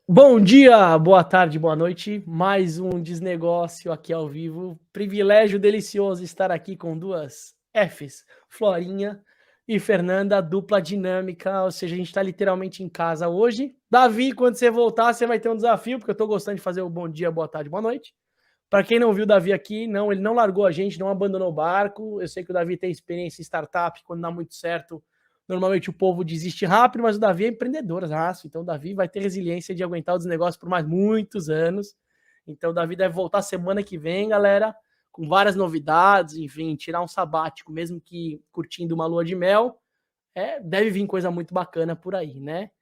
Bom dia, boa tarde, boa noite. Mais um Desnegócio aqui ao vivo. Privilégio delicioso estar aqui com duas Fs, Florinha e Fernanda, dupla dinâmica, ou seja, a gente está literalmente em casa hoje. Davi, quando você voltar, você vai ter um desafio, porque eu estou gostando de fazer o bom dia, boa tarde, boa noite. Para quem não viu o Davi aqui, não, ele não largou a gente, não abandonou o barco. Eu sei que o Davi tem experiência em startup, quando dá muito certo, normalmente o povo desiste rápido, mas o Davi é empreendedor, então o Davi vai ter resiliência de aguentar os negócios por mais muitos anos. Então o Davi deve voltar semana que vem, galera, com várias novidades, enfim, tirar um sabático, mesmo que curtindo uma lua de mel. Deve vir coisa muito bacana por aí, né?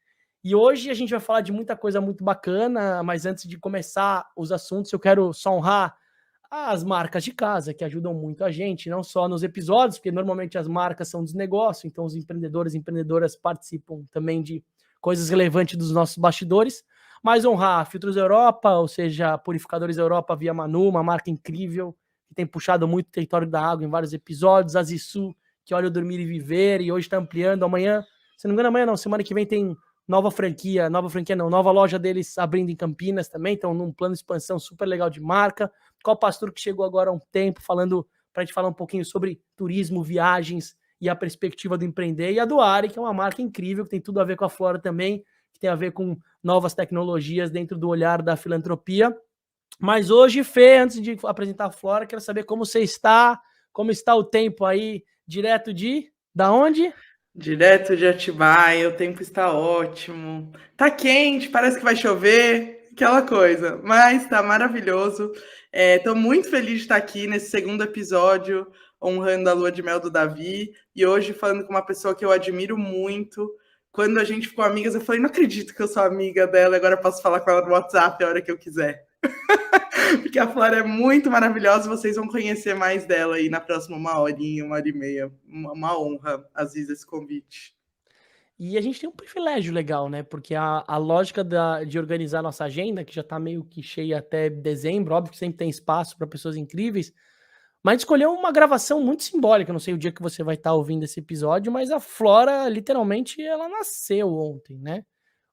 E hoje a gente vai falar de muita coisa muito bacana, mas antes de começar os assuntos, eu quero só honrar as marcas de casa, que ajudam muito a gente, não só nos episódios, porque normalmente as marcas são dos negócios, então os empreendedores e empreendedoras participam também de coisas relevantes dos nossos bastidores, mas honrar Filtros Europa, ou seja, Purificadores Europa via Manu, uma marca incrível, que tem puxado muito o território da água em vários episódios, a Zissu, que olha o Dormir e Viver, e hoje está ampliando, amanhã, se não me engano amanhã não, semana que vem tem nova franquia não, nova loja deles abrindo em Campinas também, então num plano de expansão super legal de marca. Qual pastor que chegou agora há um tempo falando para a gente falar um pouquinho sobre turismo, viagens e a perspectiva do empreender, e a do Ari, que é uma marca incrível, que tem tudo a ver com a Flora também, que tem a ver com novas tecnologias dentro do olhar da filantropia. Mas hoje, Fê, antes de apresentar a Flora, quero saber como você está, como está o tempo aí, direto de... Da onde? Direto de Atibaia, o tempo está ótimo. Tá quente, parece que vai chover, aquela coisa, mas tá maravilhoso. Tô muito feliz de estar aqui nesse segundo episódio, honrando a lua de mel do Davi, e hoje falando com uma pessoa que eu admiro muito. Quando a gente ficou amigas, eu falei, não acredito que eu sou amiga dela, agora eu posso falar com ela no WhatsApp a hora que eu quiser. Porque a Flora é muito maravilhosa, vocês vão conhecer mais dela aí na próxima uma horinha, uma hora e meia. Uma honra, Aziz, esse convite. E a gente tem um privilégio legal, né? Porque a lógica de organizar nossa agenda, que já está meio que cheia até dezembro, óbvio que sempre tem espaço para pessoas incríveis, mas a gente escolheu uma gravação muito simbólica. Não sei o dia que você vai estar ouvindo esse episódio, mas a Flora, literalmente, ela nasceu ontem, né?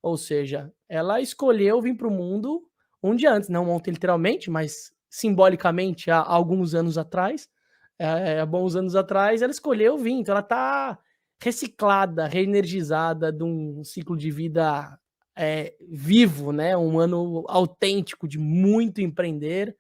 Ou seja, ela escolheu vir para o mundo um dia antes, não ontem literalmente, mas simbolicamente há alguns anos atrás, há bons anos atrás, ela escolheu vir. Então ela está reciclada, reenergizada de um ciclo de vida vivo, né? Um ano autêntico de muito empreender.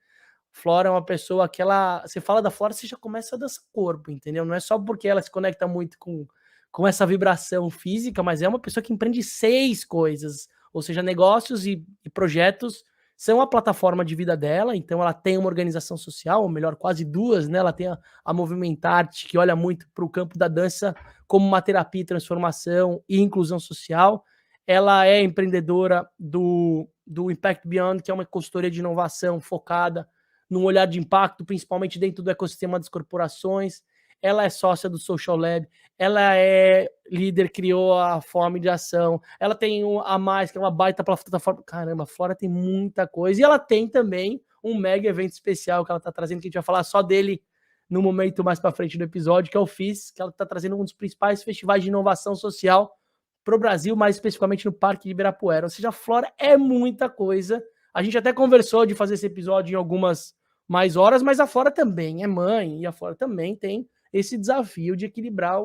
Flora é uma pessoa que ela. Você fala da Flora, você já começa a dançar corpo, entendeu? Não é só porque ela se conecta muito com essa vibração física, mas é uma pessoa que empreende 6 coisas, ou seja, negócios e projetos são a plataforma de vida dela, então ela tem uma organização social, ou melhor, quase duas, né? Ela tem a Movimentarte, que olha muito para o campo da dança como uma terapia, transformação e inclusão social. Ela é empreendedora do Impact Beyond, que é uma consultoria de inovação focada num olhar de impacto, principalmente dentro do ecossistema das corporações. Ela é sócia do Social Lab, ela é líder, criou a Fome de Ação, ela tem a Mais, que é uma baita plataforma. Caramba, a Flora tem muita coisa. E ela tem também um mega evento especial que ela está trazendo, que a gente vai falar só dele no momento mais para frente do episódio, que é o FIS, que ela está trazendo um dos principais festivais de inovação social para o Brasil, mais especificamente no Parque de Ibirapuera. Ou seja, a Flora é muita coisa. A gente até conversou de fazer esse episódio em algumas mais horas, mas a Flora também é mãe, e a Flora também tem esse desafio de equilibrar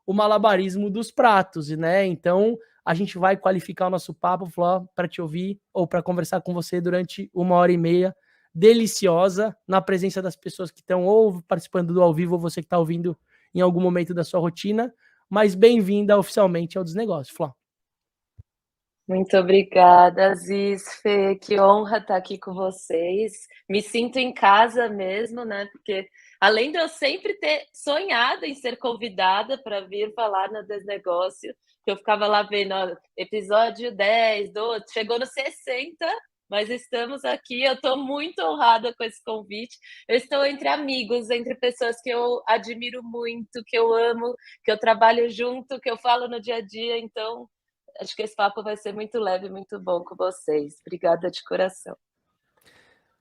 o malabarismo dos pratos, né? Então, a gente vai qualificar o nosso papo, Flor, para te ouvir ou para conversar com você durante uma hora e meia, deliciosa, na presença das pessoas que estão ou participando do ao vivo, ou você que está ouvindo em algum momento da sua rotina, mas bem-vinda oficialmente ao Desnegócio, Flor. Muito obrigada, Aziz, Fê, que honra estar aqui com vocês. Me sinto em casa mesmo, né? Porque além de eu sempre ter sonhado em ser convidada para vir falar no Desnegócio, que eu ficava lá vendo, ó, episódio 10, 12, chegou no 60, mas estamos aqui. Eu estou muito honrada com esse convite. Eu estou entre amigos, entre pessoas que eu admiro muito, que eu amo, que eu trabalho junto, que eu falo no dia a dia, então acho que esse papo vai ser muito leve, muito bom com vocês. Obrigada de coração.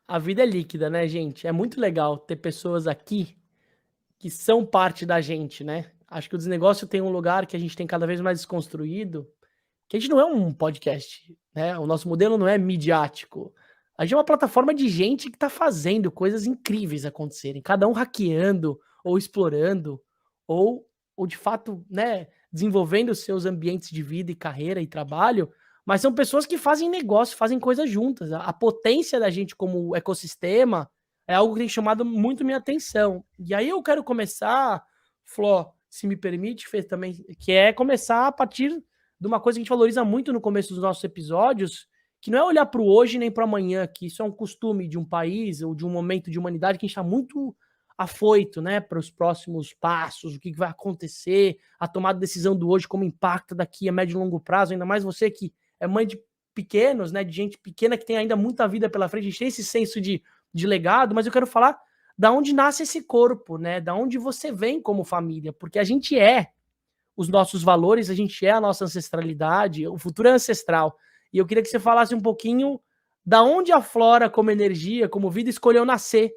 A vida é líquida, né, gente? É muito legal ter pessoas aqui que são parte da gente, né? Acho que o Desnegócio tem um lugar que a gente tem cada vez mais desconstruído, que a gente não é um podcast, né? O nosso modelo não é midiático. A gente é uma plataforma de gente que está fazendo coisas incríveis acontecerem, cada um hackeando ou explorando ou, ou de fato, né, desenvolvendo seus ambientes de vida e carreira e trabalho, mas são pessoas que fazem negócio, fazem coisas juntas. A potência da gente como ecossistema é algo que tem chamado muito minha atenção. E aí eu quero começar, Fló, se me permite, Fê, também, que é começar a partir de uma coisa que a gente valoriza muito no começo dos nossos episódios, que não é olhar para o hoje nem para o amanhã, que isso é um costume de um país ou de um momento de humanidade que a gente está muito afoito, né, para os próximos passos, o que vai acontecer, a tomada de decisão do hoje, como impacta daqui a médio e longo prazo, ainda mais você que é mãe de pequenos, né, de gente pequena que tem ainda muita vida pela frente, a gente tem esse senso de legado, mas eu quero falar da onde nasce esse corpo, né, da onde você vem como família, porque a gente é os nossos valores, a gente é a nossa ancestralidade, o futuro é ancestral. E eu queria que você falasse um pouquinho da onde a Flora, como energia, como vida, escolheu nascer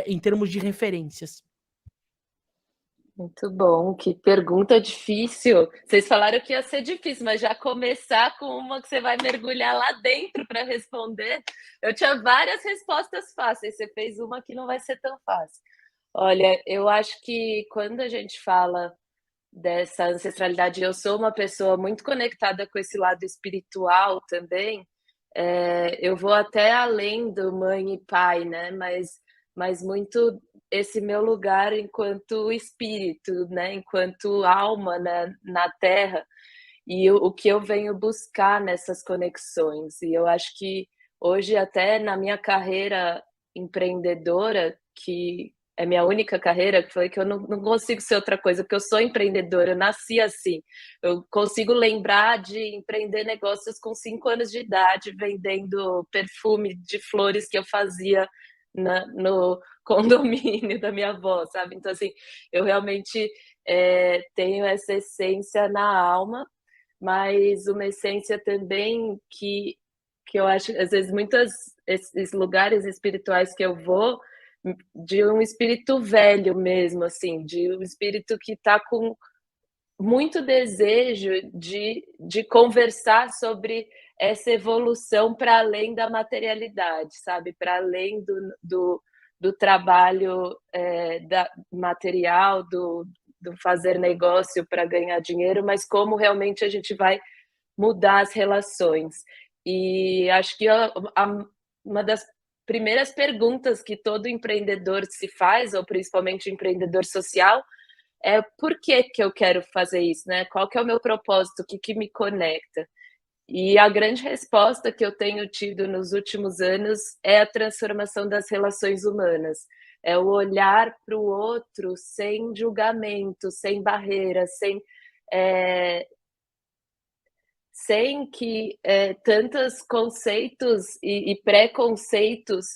em termos de referências. Muito bom, que pergunta difícil. Vocês falaram que ia ser difícil, mas já começar com uma que você vai mergulhar lá dentro para responder. Eu tinha várias respostas fáceis, você fez uma que não vai ser tão fácil. Olha, eu acho que quando a gente fala dessa ancestralidade, eu sou uma pessoa muito conectada com esse lado espiritual também. Eu vou até além do mãe e pai, né? Mas muito esse meu lugar enquanto espírito, né? Enquanto alma na Terra, e o que eu venho buscar nessas conexões. E eu acho que hoje, até na minha carreira empreendedora, que é minha única carreira, que foi que eu não consigo ser outra coisa, porque eu sou empreendedora, eu nasci assim. Eu consigo lembrar de empreender negócios com 5 anos de idade, vendendo perfume de flores que eu fazia no condomínio da minha avó, sabe? Então, assim, eu realmente tenho essa essência na alma, mas uma essência também que eu acho, às vezes, esses lugares espirituais que eu vou, de um espírito velho mesmo, assim, de um espírito que está com muito desejo de conversar sobre essa evolução para além da materialidade, sabe? Para além do trabalho material, do fazer negócio para ganhar dinheiro, mas como realmente a gente vai mudar as relações. E acho que uma das primeiras perguntas que todo empreendedor se faz, ou principalmente empreendedor social, é por que eu quero fazer isso, né? Qual que é o meu propósito, o que me conecta? E a grande resposta que eu tenho tido nos últimos anos é a transformação das relações humanas. É o olhar para o outro sem julgamento, sem barreiras, sem que tantos conceitos e preconceitos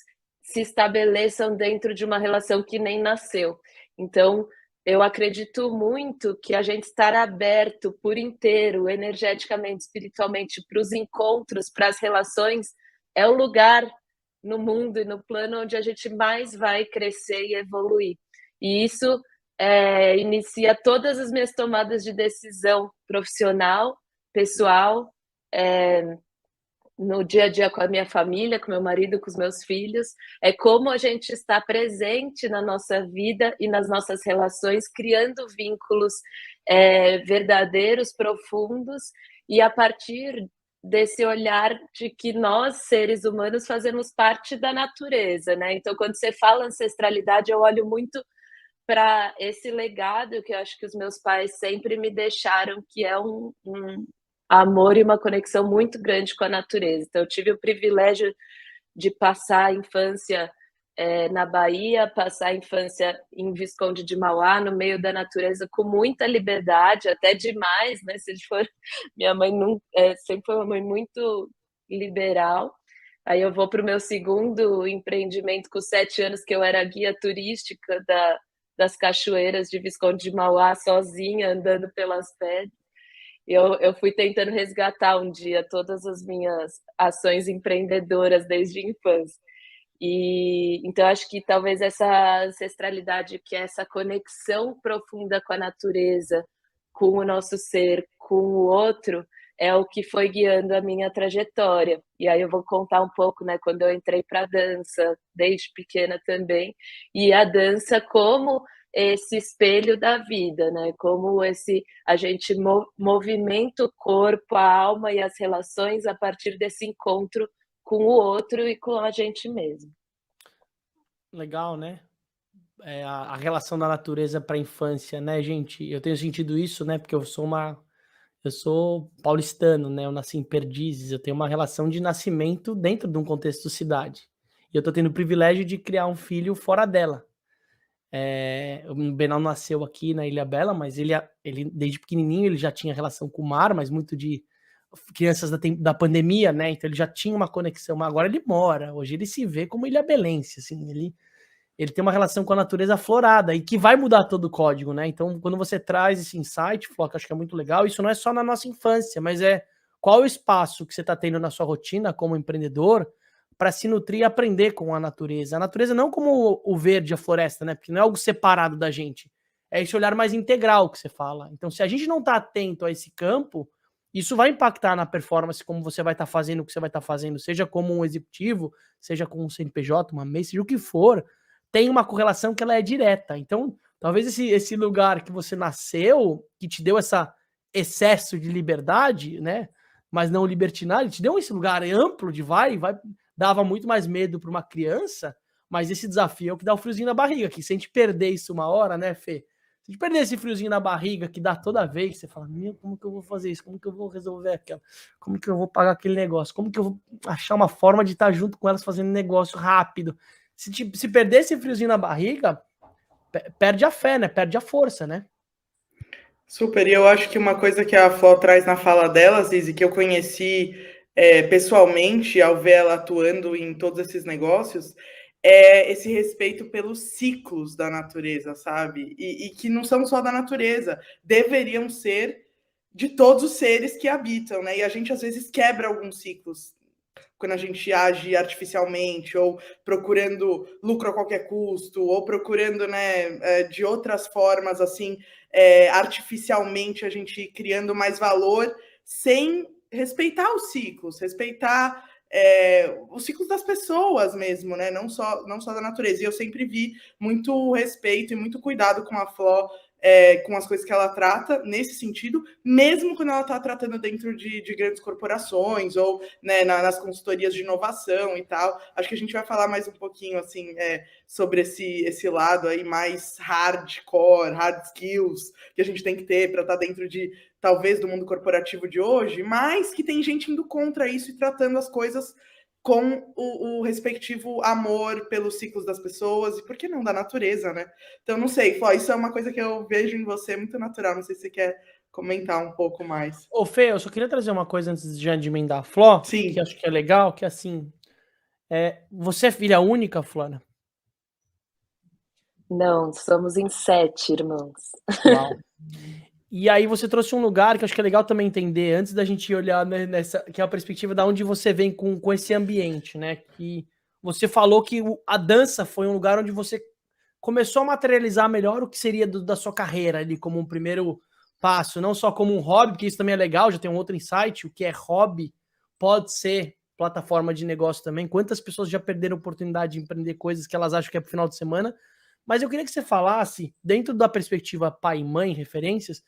se estabeleçam dentro de uma relação que nem nasceu. Então, eu acredito muito que a gente estar aberto por inteiro, energeticamente, espiritualmente, para os encontros, para as relações, é o lugar no mundo e no plano onde a gente mais vai crescer e evoluir. E isso inicia todas as minhas tomadas de decisão profissional, pessoal, no dia a dia com a minha família, com meu marido, com os meus filhos, é como a gente está presente na nossa vida e nas nossas relações, criando vínculos verdadeiros, profundos, e a partir desse olhar de que nós, seres humanos, fazemos parte da natureza, né? Então, quando você fala ancestralidade, eu olho muito para esse legado que eu acho que os meus pais sempre me deixaram, que é um amor e uma conexão muito grande com a natureza. Então, eu tive o privilégio de passar a infância na Bahia, passar a infância em Visconde de Mauá, no meio da natureza, com muita liberdade, até demais, né? Se for, minha mãe sempre foi uma mãe muito liberal. Aí eu vou para o meu segundo empreendimento com 7 anos, que eu era guia turística das cachoeiras de Visconde de Mauá, sozinha, andando pelas pedras. Eu fui tentando resgatar um dia todas as minhas ações empreendedoras desde a infância. E então acho que talvez essa ancestralidade, que é essa conexão profunda com a natureza, com o nosso ser, com o outro, é o que foi guiando a minha trajetória. E aí eu vou contar um pouco, né, quando eu entrei para a dança, desde pequena também, e a dança como esse espelho da vida, né, como esse a gente movimenta o corpo, a alma e as relações a partir desse encontro com o outro e com a gente mesmo. Legal, né? A relação da natureza para a infância, né, gente? Eu tenho sentido isso, né? Porque eu sou paulistano, né? Eu nasci em Perdizes, eu tenho uma relação de nascimento dentro de um contexto cidade. E eu tô tendo o privilégio de criar um filho fora dela. O Benal nasceu aqui na Ilha Bela, mas ele desde pequenininho ele já tinha relação com o mar, mas muito de crianças da pandemia, né? Então ele já tinha uma conexão, mas agora ele mora. Hoje ele se vê como ilhabelense, assim, ele tem uma relação com a natureza aflorada e que vai mudar todo o código, né? Então, quando você traz esse insight, Fló, que eu acho que é muito legal, isso não é só na nossa infância, mas qual o espaço que você está tendo na sua rotina como empreendedor para se nutrir e aprender com a natureza. A natureza não como o verde, a floresta, né? Porque não é algo separado da gente. É esse olhar mais integral que você fala. Então, se a gente não está atento a esse campo, isso vai impactar na performance, como você vai estar fazendo o que você vai estar fazendo, seja como um executivo, seja com um CNPJ, uma MEI, seja o que for, tem uma correlação que ela é direta. Então, talvez esse lugar que você nasceu, que te deu esse excesso de liberdade, né? Mas não libertinagem, te deu esse lugar amplo de dava muito mais medo para uma criança, mas esse desafio é o que dá o friozinho na barriga, que se a gente perder isso uma hora, né, Fê? Se a gente perder esse friozinho na barriga que dá toda vez, você fala, meu, como que eu vou fazer isso? Como que eu vou resolver aquela? Como que eu vou pagar aquele negócio? Como que eu vou achar uma forma de estar junto com elas fazendo negócio rápido? Se perder esse friozinho na barriga, perde a fé, né? Perde a força, né? Super, e eu acho que uma coisa que a Fló traz na fala dela, Zizi, que eu conheci pessoalmente ao ver ela atuando em todos esses negócios, é esse respeito pelos ciclos da natureza, sabe? E que não são só da natureza, deveriam ser de todos os seres que habitam, né? E a gente às vezes quebra alguns ciclos quando a gente age artificialmente, ou procurando lucro a qualquer custo, ou procurando, né, de outras formas, assim, artificialmente a gente criando mais valor, sem respeitar os ciclos, respeitar os ciclos das pessoas mesmo, né? Não só da natureza. E eu sempre vi muito respeito e muito cuidado com a Fló, com as coisas que ela trata nesse sentido, mesmo quando ela está tratando dentro de grandes corporações ou, né, nas consultorias de inovação e tal. Acho que a gente vai falar mais um pouquinho assim sobre esse lado aí mais hardcore, hard skills que a gente tem que ter para estar dentro talvez do mundo corporativo de hoje, mas que tem gente indo contra isso e tratando as coisas com o respectivo amor pelos ciclos das pessoas e, por que não, da natureza, né? Então, não sei, Fló, isso é uma coisa que eu vejo em você muito natural. Não sei se você quer comentar um pouco mais. Ô, Fê, eu só queria trazer uma coisa antes de emendar a Fló, Sim. que acho que é legal, que assim, você é filha única, Flora? Não, somos em 7 irmãos. Uau. E aí você trouxe um lugar que acho que é legal também entender, antes da gente olhar, né, que é a perspectiva da onde você vem com esse ambiente, né? Que você falou que a dança foi um lugar onde você começou a materializar melhor o que seria da sua carreira ali, como um primeiro passo, não só como um hobby, porque isso também é legal, já tem um outro insight, o que é hobby pode ser plataforma de negócio também. Quantas pessoas já perderam a oportunidade de empreender coisas que elas acham que é pro final de semana? Mas eu queria que você falasse, dentro da perspectiva pai e mãe, referências,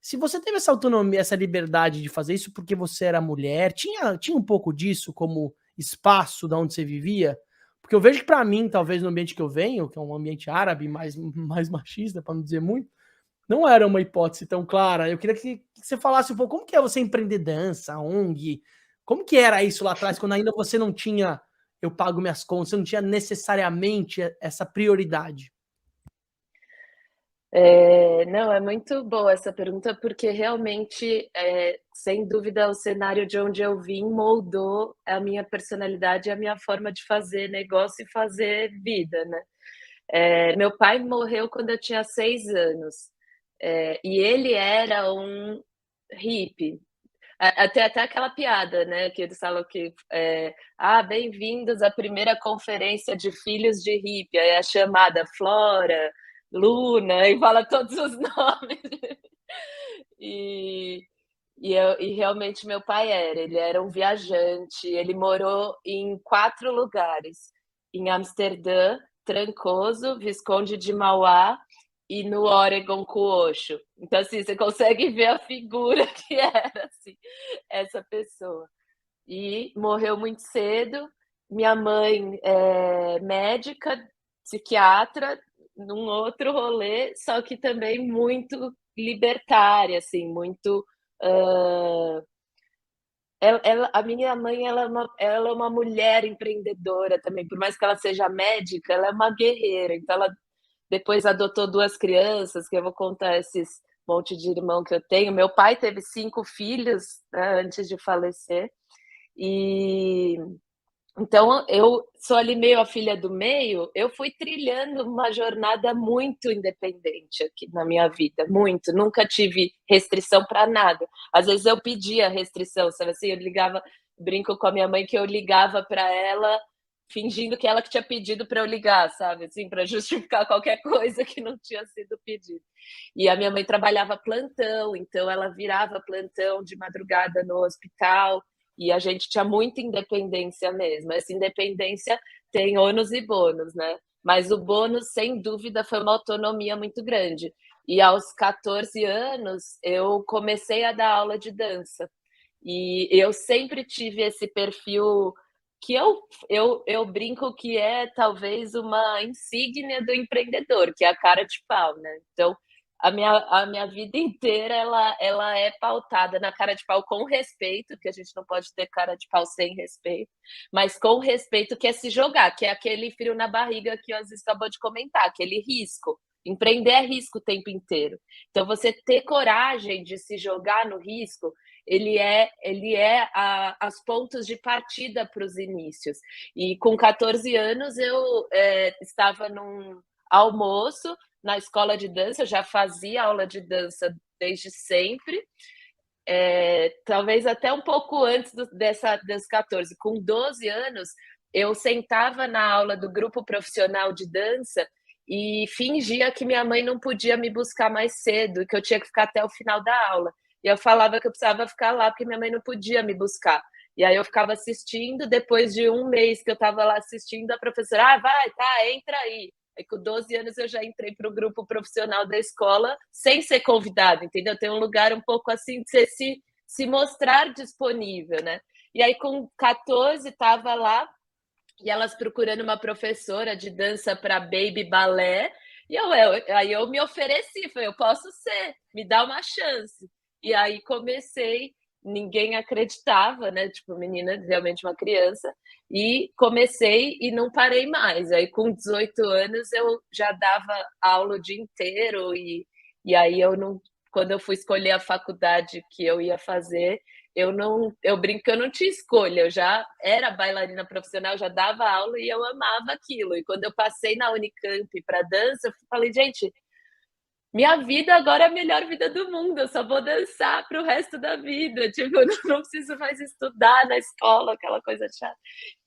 se você teve essa autonomia, essa liberdade de fazer isso porque você era mulher, tinha um pouco disso como espaço da onde você vivia? Porque eu vejo que para mim, talvez no ambiente que eu venho, que é um ambiente árabe mais machista, para não dizer muito, não era uma hipótese tão clara. Eu queria que você falasse um pouco como que é você empreender dança, ONG, como que era isso lá atrás, quando ainda você não tinha eu pago minhas contas, você não tinha necessariamente essa prioridade. Não, é muito boa essa pergunta, porque realmente, sem dúvida, o cenário de onde eu vim moldou a minha personalidade e a minha forma de fazer negócio e fazer vida, né? Meu pai morreu quando eu tinha 6 anos, e ele era um hippie. Até aquela piada, né, que eles falam que, bem-vindos à primeira conferência de filhos de hippie, aí é chamada Flora, Luna, e fala todos os nomes. E, E realmente meu pai ele era um viajante, ele morou em 4 lugares, em Amsterdã, Trancoso, Visconde de Mauá e no Oregon com o Osho. Então, assim, você consegue ver a figura que era, assim, essa pessoa. E morreu muito cedo. Minha mãe é médica, psiquiatra, num outro rolê, só que também muito libertária, assim, muito. Uh, a minha mãe ela é uma mulher empreendedora também, por mais que ela seja médica, ela é uma guerreira. Então, ela depois adotou 2 crianças, que eu vou contar esses monte de irmão que eu tenho. Meu pai teve 5 filhos, né, antes de falecer. E então eu sou ali meio a filha do meio, eu fui trilhando uma jornada muito independente aqui na minha vida, muito. Nunca tive restrição para nada. Às vezes eu pedia restrição, sabe assim? Eu ligava, brinco com a minha mãe que eu ligava para ela fingindo que ela que tinha pedido para eu ligar, sabe? Assim, para justificar qualquer coisa que não tinha sido pedido. E a minha mãe trabalhava plantão, então ela virava plantão de madrugada no hospital. E a gente tinha muita independência mesmo. Essa independência tem ônus e bônus, né? Mas o bônus, sem dúvida, foi uma autonomia muito grande. E aos 14 anos, eu comecei a dar aula de dança. E eu sempre tive esse perfil que eu brinco que é talvez uma insígnia do empreendedor, que é a cara de pau, né? Então, a minha vida inteira ela é pautada na cara de pau com respeito, que a gente não pode ter cara de pau sem respeito, mas com respeito que é se jogar, que é aquele frio na barriga que o Aziz acabou de comentar, aquele risco. Empreender é risco o tempo inteiro. Então, você ter coragem de se jogar no risco, ele é as pontos de partida para os inícios. E com 14 anos, eu estava num almoço na escola de dança, eu já fazia aula de dança desde sempre, talvez até um pouco antes das 14. Com 12 anos, eu sentava na aula do grupo profissional de dança e fingia que minha mãe não podia me buscar mais cedo, que eu tinha que ficar até o final da aula. E eu falava que eu precisava ficar lá porque minha mãe não podia me buscar. E aí eu ficava assistindo, depois de um mês que eu estava lá assistindo, a professora, vai, tá, entra aí. Aí com 12 anos eu já entrei para o grupo profissional da escola sem ser convidada, entendeu? Tem um lugar um pouco assim de você se mostrar disponível, né? E aí com 14 estava lá e elas procurando uma professora de dança para baby balé, e aí eu me ofereci, falei, eu posso ser, me dá uma chance. E aí comecei, ninguém acreditava, né? Tipo, menina, realmente uma criança, e comecei e não parei mais. Aí com 18 anos eu já dava aula o dia inteiro, e aí eu não, quando eu fui escolher a faculdade que eu ia fazer, eu brinco que eu não tinha escolha, eu já era bailarina profissional, já dava aula e eu amava aquilo. E quando eu passei na Unicamp para dança, eu falei, gente, minha vida agora é a melhor vida do mundo, eu só vou dançar para o resto da vida. Tipo, eu não preciso mais estudar na escola, aquela coisa chata.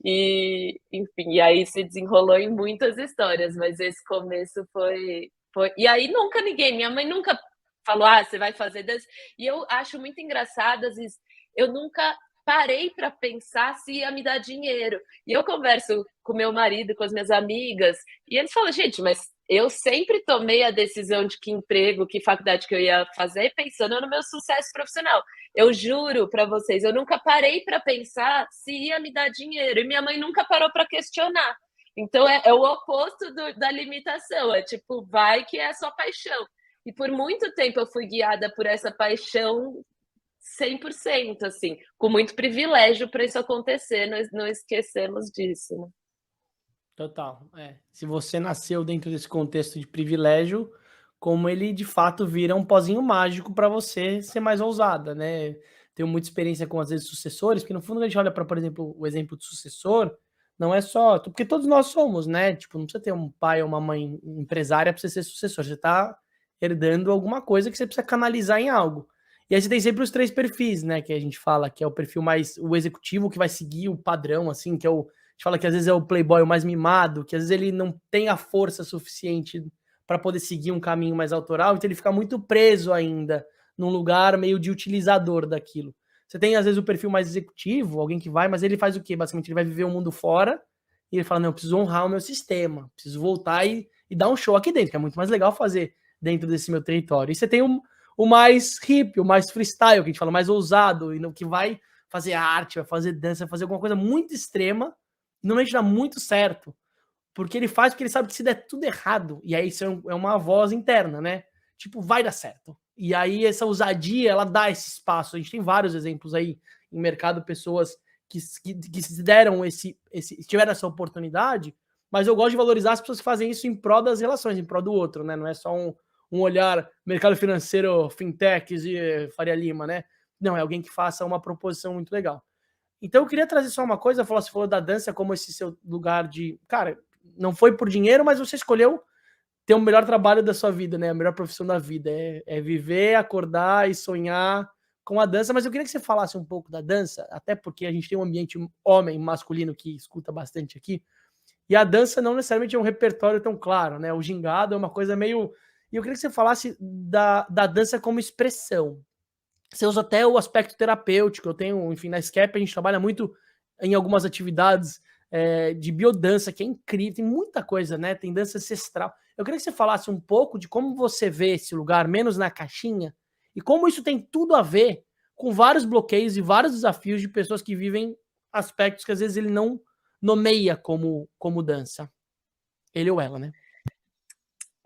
E, enfim, e aí se desenrolou em muitas histórias, mas esse começo foi. E aí nunca ninguém, minha mãe nunca falou, você vai fazer dança. E eu acho muito engraçado, às vezes, eu nunca parei para pensar se ia me dar dinheiro. E eu converso com meu marido, com as minhas amigas, e eles falam, gente, mas eu sempre tomei a decisão de que emprego, que faculdade que eu ia fazer, pensando no meu sucesso profissional. Eu juro para vocês, eu nunca parei para pensar se ia me dar dinheiro. E minha mãe nunca parou para questionar. Então é o oposto da limitação. É tipo, vai que é a sua paixão. E por muito tempo eu fui guiada por essa paixão 100%, assim, com muito privilégio para isso acontecer, nós não esquecemos disso, né? Total, Se você nasceu dentro desse contexto de privilégio, como ele de fato vira um pozinho mágico para você ser mais ousada, né? Tenho muita experiência com, às vezes, sucessores, porque no fundo a gente olha para, por exemplo, o exemplo de sucessor, não é só, porque todos nós somos, né? Tipo, não precisa ter um pai ou uma mãe empresária para você ser sucessor, você tá herdando alguma coisa que você precisa canalizar em algo. E aí você tem sempre os 3 perfis, né, que a gente fala, que é o perfil mais, o executivo, que vai seguir o padrão, assim, que é o, a gente fala que às vezes é o playboy o mais mimado, que às vezes ele não tem a força suficiente para poder seguir um caminho mais autoral, então ele fica muito preso ainda num lugar meio de utilizador daquilo. Você tem, às vezes, o perfil mais executivo, alguém que vai, mas ele faz o quê? Basicamente, ele vai viver o mundo fora e ele fala, não, eu preciso honrar o meu sistema, preciso voltar e dar um show aqui dentro, que é muito mais legal fazer dentro desse meu território. E você tem o mais hippie, o mais freestyle, que a gente fala, mais ousado, e que vai fazer arte, vai fazer dança, vai fazer alguma coisa muito extrema, e normalmente dá muito certo, porque ele faz porque ele sabe que se der tudo errado, e aí isso é uma voz interna, né? Tipo, vai dar certo. E aí essa ousadia, ela dá esse espaço. A gente tem vários exemplos aí em mercado, pessoas que se deram tiveram essa oportunidade, mas eu gosto de valorizar as pessoas que fazem isso em prol das relações, em prol do outro, né? Não é só um olhar mercado financeiro, fintechs e Faria Lima, né? Não, é alguém que faça uma proposição muito legal. Então eu queria trazer só uma coisa, você falou da dança como esse seu lugar de... Cara, não foi por dinheiro, mas você escolheu ter o melhor trabalho da sua vida, né? A melhor profissão da vida. É viver, acordar e sonhar com a dança. Mas eu queria que você falasse um pouco da dança, até porque a gente tem um ambiente homem, masculino, que escuta bastante aqui. E a dança não necessariamente é um repertório tão claro, né? O gingado é uma coisa meio... E eu queria que você falasse da dança como expressão. Você usa até o aspecto terapêutico. Eu tenho, enfim, na SCAP a gente trabalha muito em algumas atividades de biodança, que é incrível, tem muita coisa, né? Tem dança ancestral. Eu queria que você falasse um pouco de como você vê esse lugar, menos na caixinha, e como isso tem tudo a ver com vários bloqueios e vários desafios de pessoas que vivem aspectos que às vezes ele não nomeia como dança. Ele ou ela, né?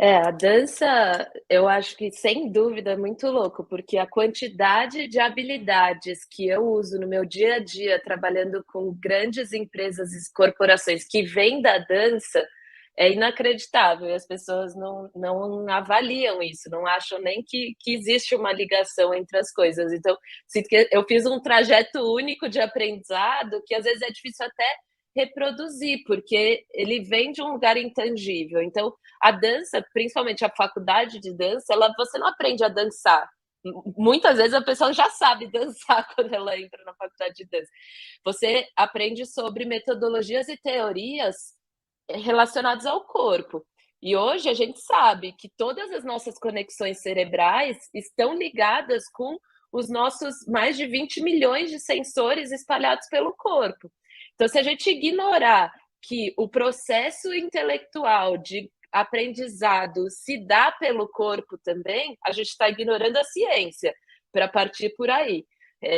A dança, eu acho que sem dúvida é muito louco, porque a quantidade de habilidades que eu uso no meu dia a dia, trabalhando com grandes empresas e corporações que vêm da dança, é inacreditável. E as pessoas não avaliam isso, não acham nem que existe uma ligação entre as coisas. Então, sinto que eu fiz um trajeto único de aprendizado que às vezes é difícil até reproduzir, porque ele vem de um lugar intangível. Então, a dança, principalmente a faculdade de dança, você não aprende a dançar. Muitas vezes a pessoa já sabe dançar quando ela entra na faculdade de dança. Você aprende sobre metodologias e teorias relacionadas ao corpo. E hoje a gente sabe que todas as nossas conexões cerebrais estão ligadas com os nossos mais de 20 milhões de sensores espalhados pelo corpo. Então, se a gente ignorar que o processo intelectual de aprendizado se dá pelo corpo também, a gente está ignorando a ciência para partir por aí.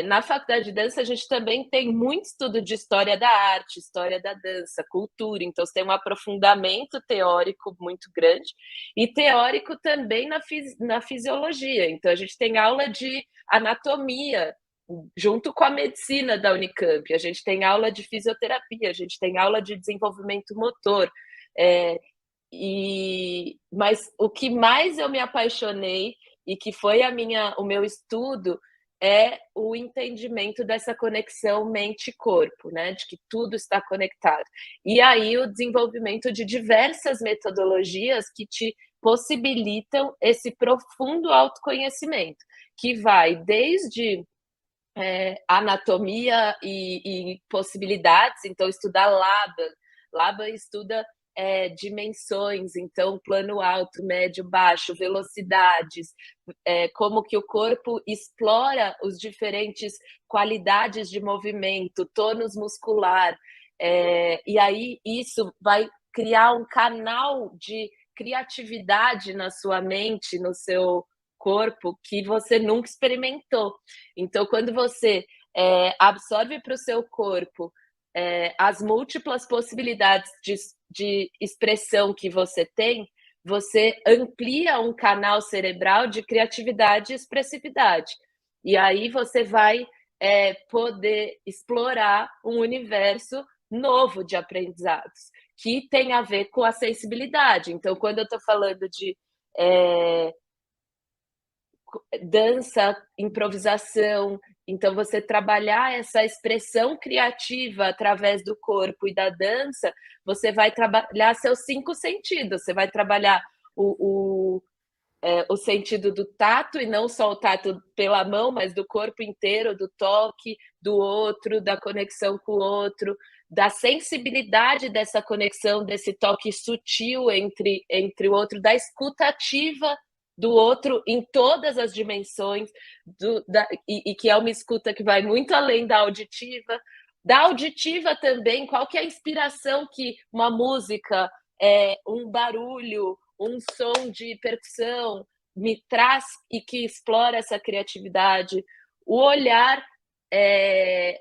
Na faculdade de dança, a gente também tem muito estudo de história da arte, história da dança, cultura. Então, você tem um aprofundamento teórico muito grande e teórico também na fisiologia. Então, a gente tem aula de anatomia junto com a medicina da Unicamp, a gente tem aula de fisioterapia, a gente tem aula de desenvolvimento motor, mas o que mais eu me apaixonei e que foi o meu estudo é o entendimento dessa conexão mente-corpo, né? De que tudo está conectado. E aí o desenvolvimento de diversas metodologias que te possibilitam esse profundo autoconhecimento, que vai desde anatomia e possibilidades, então estudar Laban estuda dimensões, então plano alto, médio, baixo, velocidades, como que o corpo explora os diferentes qualidades de movimento, tônus muscular, e aí isso vai criar um canal de criatividade na sua mente, no seu corpo, que você nunca experimentou. Então, quando você absorve para o seu corpo as múltiplas possibilidades de expressão que você tem, você amplia um canal cerebral de criatividade e expressividade. E aí você vai poder explorar um universo novo de aprendizados, que tem a ver com a sensibilidade. Então, quando eu estou falando de dança, improvisação, então você trabalhar essa expressão criativa através do corpo e da dança, você vai trabalhar seus 5 sentidos, você vai trabalhar o sentido do tato, e não só o tato pela mão, mas do corpo inteiro, do toque do outro, da conexão com o outro, da sensibilidade dessa conexão, desse toque sutil entre o outro, da escuta ativa do outro em todas as dimensões, e que é uma escuta que vai muito além da auditiva. Da auditiva também, qual que é a inspiração que uma música, um barulho, um som de percussão me traz e que explora essa criatividade. O olhar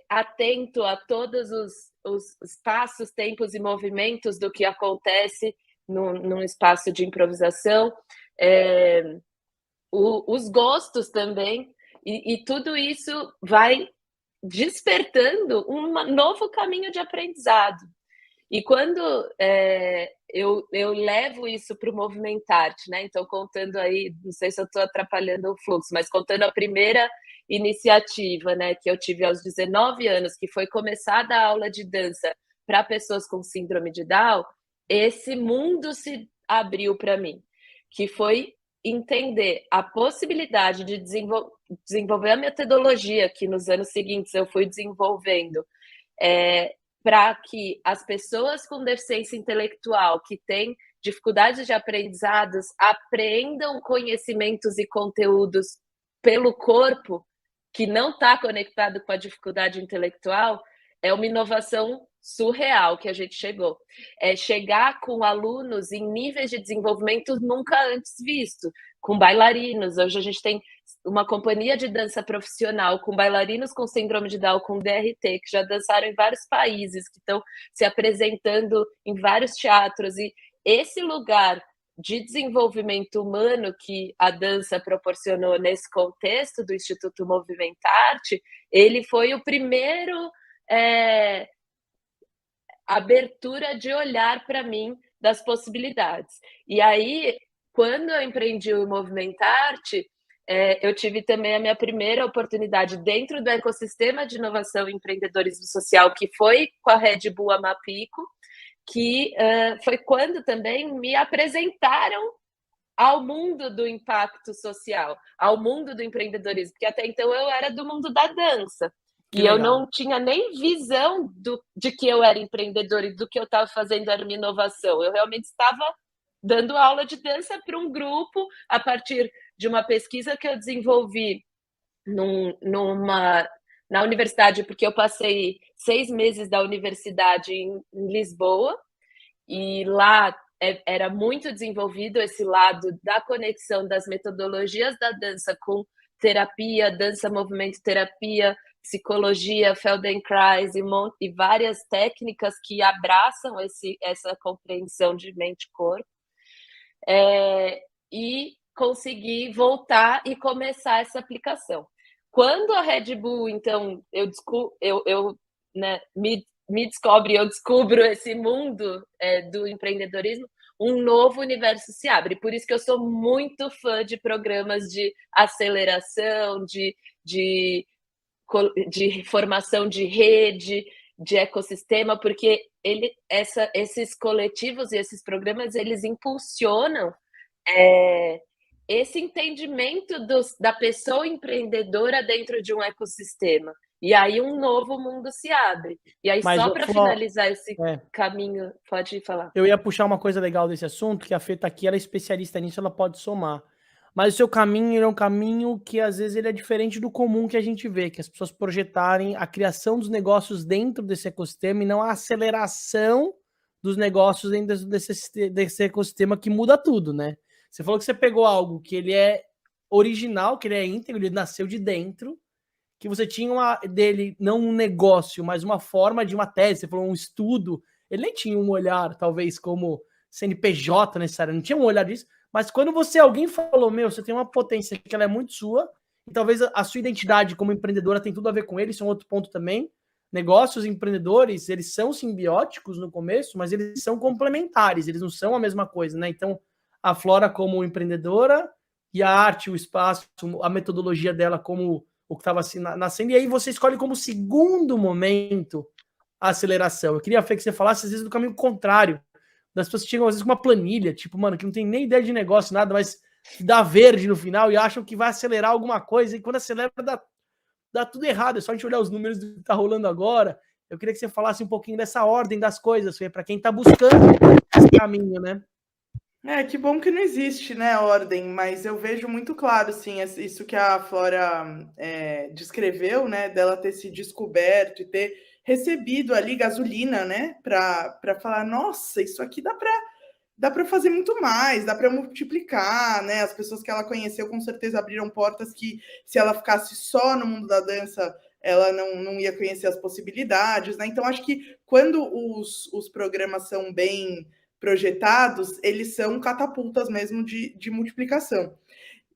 atento a todos os espaços, tempos e movimentos do que acontece num espaço de improvisação. Os gostos também, e tudo isso vai despertando um novo caminho de aprendizado. E quando eu levo isso para o Movimentarte, né? Então, contando aí, não sei se eu estou atrapalhando o fluxo, mas contando a primeira iniciativa, né, que eu tive aos 19 anos, que foi começar a dar aula de dança para pessoas com síndrome de Down, esse mundo se abriu para mim, que foi entender a possibilidade de desenvolver a metodologia que nos anos seguintes eu fui desenvolvendo, para que as pessoas com deficiência intelectual que têm dificuldades de aprendizados aprendam conhecimentos e conteúdos pelo corpo, que não está conectado com a dificuldade intelectual, é uma inovação surreal que a gente chegou. É chegar com alunos em níveis de desenvolvimento nunca antes visto, com bailarinos. Hoje a gente tem uma companhia de dança profissional com bailarinos com síndrome de Down, com DRT, que já dançaram em vários países, que estão se apresentando em vários teatros. E esse lugar de desenvolvimento humano que a dança proporcionou nesse contexto do Instituto Movimentarte, ele foi o primeiro abertura de olhar para mim das possibilidades. E aí, quando eu empreendi o Movimentarte, eu tive também a minha primeira oportunidade dentro do ecossistema de inovação e empreendedorismo social, que foi com a Red Bull Amapico, que foi quando também me apresentaram ao mundo do impacto social, ao mundo do empreendedorismo, porque até então eu era do mundo da dança. E eu não tinha nem visão de que eu era empreendedora e do que eu estava fazendo era uma inovação. Eu realmente estava dando aula de dança para um grupo a partir de uma pesquisa que eu desenvolvi na universidade, porque eu passei 6 meses da universidade em Lisboa, e lá era muito desenvolvido esse lado da conexão das metodologias da dança com terapia, dança, movimento, terapia, psicologia, Feldenkrais e várias técnicas que abraçam essa compreensão de mente e corpo. E consegui voltar e começar essa aplicação. Quando a Red Bull, então, me descobre, eu descubro esse mundo do empreendedorismo, um novo universo se abre. Por isso que eu sou muito fã de programas de aceleração, de formação de rede, de ecossistema, porque esses coletivos e esses programas, eles impulsionam esse entendimento da pessoa empreendedora dentro de um ecossistema. E aí um novo mundo se abre. E aí, só para finalizar esse caminho, pode falar. Eu ia puxar uma coisa legal desse assunto, que a Fê tá aqui, ela é especialista nisso, ela pode somar. Mas o seu caminho é um caminho que, às vezes, ele é diferente do comum que a gente vê, que as pessoas projetarem a criação dos negócios dentro desse ecossistema e não a aceleração dos negócios dentro desse ecossistema que muda tudo, né? Você falou que você pegou algo que ele é original, que ele é íntegro, ele nasceu de dentro, que você tinha dele não um negócio, mas uma forma de uma tese, você falou um estudo, ele nem tinha um olhar, talvez, como CNPJ necessário, não tinha um olhar disso, mas quando alguém falou, você tem uma potência que ela é muito sua, e talvez a sua identidade como empreendedora tem tudo a ver com ele, isso é um outro ponto também. Negócios empreendedores, eles são simbióticos no começo, mas eles são complementares, eles não são a mesma coisa, né? Então, a Flora como empreendedora e a arte, o espaço, a metodologia dela como o que estava nascendo, e aí você escolhe como segundo momento a aceleração. Eu queria, Fê, que você falasse, às vezes, do caminho contrário, das pessoas que chegam, às vezes, com uma planilha, tipo, mano, que não tem nem ideia de negócio, nada, mas dá verde no final e acham que vai acelerar alguma coisa, e quando acelera, dá tudo errado. É só a gente olhar os números do que tá rolando agora. Eu queria que você falasse um pouquinho dessa ordem das coisas, Fê, para quem tá buscando esse caminho, né? Que bom que não existe, né, ordem, mas eu vejo muito claro, sim, isso que a Flora descreveu, né, dela ter se descoberto e ter recebido ali gasolina, né, para falar, nossa, isso aqui dá para fazer muito mais, dá para multiplicar, né? As pessoas que ela conheceu com certeza abriram portas que, se ela ficasse só no mundo da dança, ela não ia conhecer as possibilidades, né? Então, acho que quando os programas são bem projetados, eles são catapultas mesmo de multiplicação.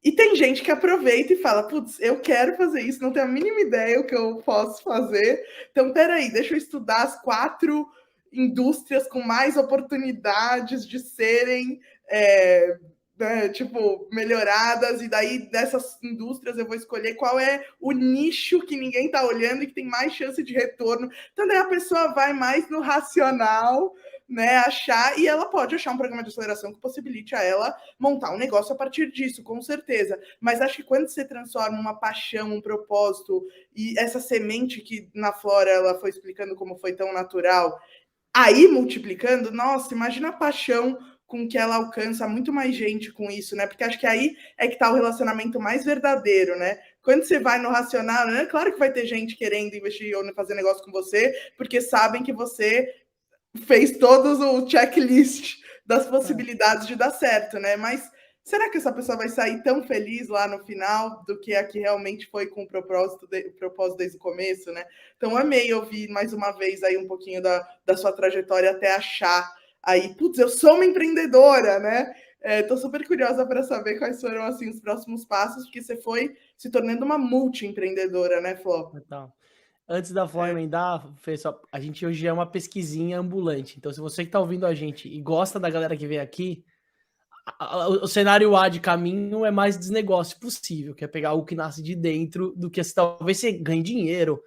E tem gente que aproveita e fala, putz, eu quero fazer isso, não tenho a mínima ideia o que eu posso fazer. Então, peraí, deixa eu estudar as 4 indústrias com mais oportunidades de serem melhoradas, e daí dessas indústrias eu vou escolher qual é o nicho que ninguém está olhando e que tem mais chance de retorno. Então, daí a pessoa vai mais no racional, né, achar, e ela pode achar um programa de aceleração que possibilite a ela montar um negócio a partir disso, com certeza. Mas acho que quando você transforma uma paixão, um propósito, e essa semente que na Flora ela foi explicando como foi tão natural, aí multiplicando, nossa, imagina a paixão com que ela alcança muito mais gente com isso, né? Porque acho que aí é que tá o relacionamento mais verdadeiro, né? Quando você vai no racional, né? Claro que vai ter gente querendo investir ou fazer negócio com você, porque sabem que você fez todos o checklist das possibilidades de dar certo, né? Mas será que essa pessoa vai sair tão feliz lá no final do que a que realmente foi com o propósito desde o começo, né? Então, amei ouvir mais uma vez aí um pouquinho da sua trajetória até achar aí, putz, eu sou uma empreendedora, né? Tô super curiosa para saber quais foram, assim, os próximos passos, porque você foi se tornando uma multi-empreendedora, né, Flor? Então, antes da Flor emendar, Fê, a gente hoje é uma pesquisinha ambulante. Então, se você que está ouvindo a gente e gosta da galera que vem aqui, o cenário A de caminho é mais desnegócio possível, que é pegar o que nasce de dentro do que talvez você ganhe dinheiro,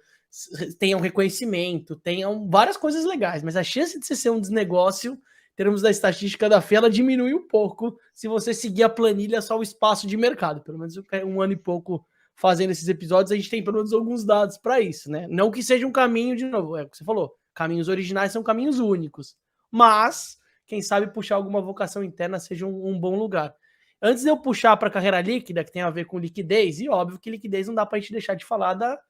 tenha um reconhecimento, tenham várias coisas legais, mas a chance de você ser um desnegócio, em termos da estatística da FE, ela diminui um pouco se você seguir a planilha só o espaço de mercado. Pelo menos um ano e pouco fazendo esses episódios, a gente tem pelo menos alguns dados para isso, né? Não que seja um caminho, de novo, é o que você falou, caminhos originais são caminhos únicos, mas quem sabe puxar alguma vocação interna seja um bom lugar. Antes de eu puxar para a carreira líquida, que tem a ver com liquidez, e óbvio que liquidez não dá para a gente deixar de falar da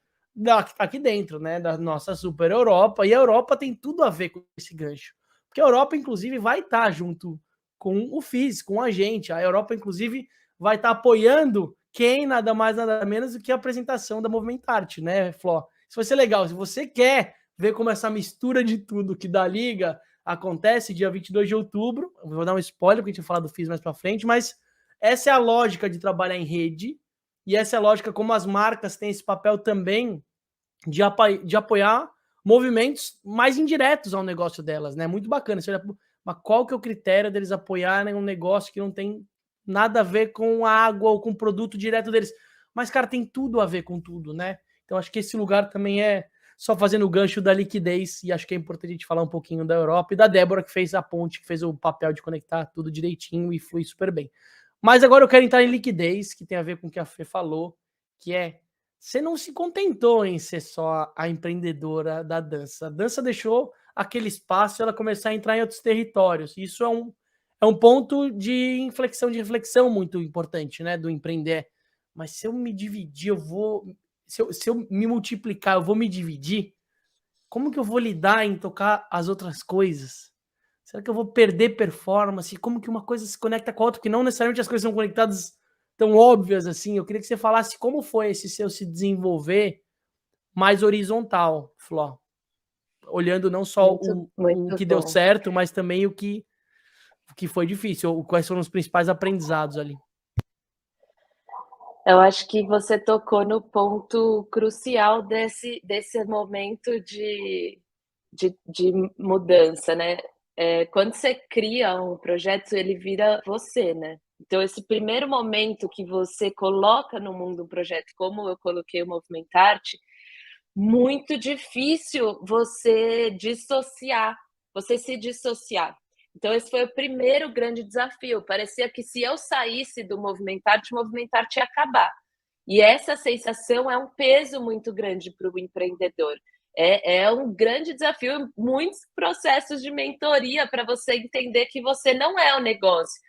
que está aqui dentro, né? Da nossa super Europa, e a Europa tem tudo a ver com esse gancho. Porque a Europa, inclusive, vai estar junto com o FIS, com a gente. A Europa, inclusive, vai estar apoiando quem, nada mais, nada menos do que a apresentação da Movimentarte, né, Fló? Isso vai ser legal. Se você quer ver como essa mistura de tudo que da Liga acontece dia 22 de outubro. Eu vou dar um spoiler, porque a gente vai falar do FIS mais para frente, mas essa é a lógica de trabalhar em rede, e essa é a lógica como as marcas têm esse papel também de apoiar movimentos mais indiretos ao negócio delas, né? Muito bacana. Mas qual que é o critério deles apoiarem um negócio que não tem nada a ver com a água ou com o produto direto deles? Mas, cara, tem tudo a ver com tudo, né? Então, acho que esse lugar também é só fazendo o gancho da liquidez, e acho que é importante a gente falar um pouquinho da Europa e da Débora, que fez a ponte, que fez o papel de conectar tudo direitinho e foi super bem. Mas agora eu quero entrar em liquidez, que tem a ver com o que a Fê falou, que é, você não se contentou em ser só a empreendedora da dança. A dança deixou aquele espaço ela começar a entrar em outros territórios. Isso é um ponto de inflexão, de reflexão muito importante, né, do empreender. Mas se eu me dividir, eu vou se eu me multiplicar, eu vou me dividir, como que eu vou lidar em tocar as outras coisas? Será que eu vou perder performance? Como que uma coisa se conecta com a outra? Porque não necessariamente as coisas são conectadas tão óbvias assim. Eu queria que você falasse como foi esse seu se desenvolver mais horizontal, Fló. Olhando não só o que deu certo, mas também o que foi difícil, ou quais foram os principais aprendizados ali. Eu acho que você tocou no ponto crucial desse momento de mudança, né? Quando você cria um projeto, ele vira você, né? Então, esse primeiro momento que você coloca no mundo um projeto, como eu coloquei o Movimentarte, muito difícil você se dissociar. Então, esse foi o primeiro grande desafio. Parecia que se eu saísse do Movimentarte, o Movimentarte ia acabar. E essa sensação é um peso muito grande para o empreendedor. É um grande desafio, muitos processos de mentoria para você entender que você não é o negócio,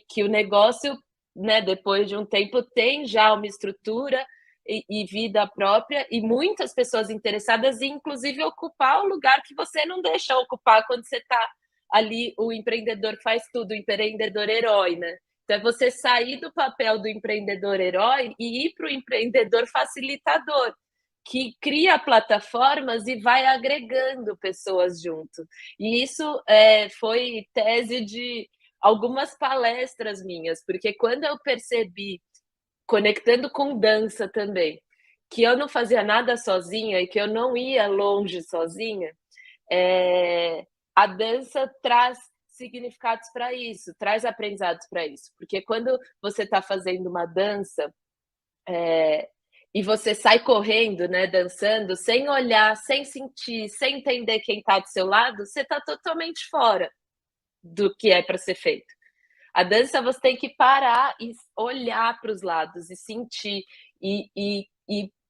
que o negócio, né, depois de um tempo, tem já uma estrutura e vida própria, e muitas pessoas interessadas em, inclusive, ocupar o lugar que você não deixa ocupar quando você está ali, o empreendedor faz tudo, o empreendedor herói, né? Então, é você sair do papel do empreendedor herói e ir para o empreendedor facilitador, que cria plataformas e vai agregando pessoas junto. E isso foi tese de algumas palestras minhas, porque quando eu percebi, conectando com dança também, que eu não fazia nada sozinha e que eu não ia longe sozinha, a dança traz significados para isso, traz aprendizados para isso. Porque quando você está fazendo uma dança e você sai correndo, né, dançando, sem olhar, sem sentir, sem entender quem está do seu lado, você está totalmente fora do que é para ser feito. A dança você tem que parar e olhar para os lados e sentir e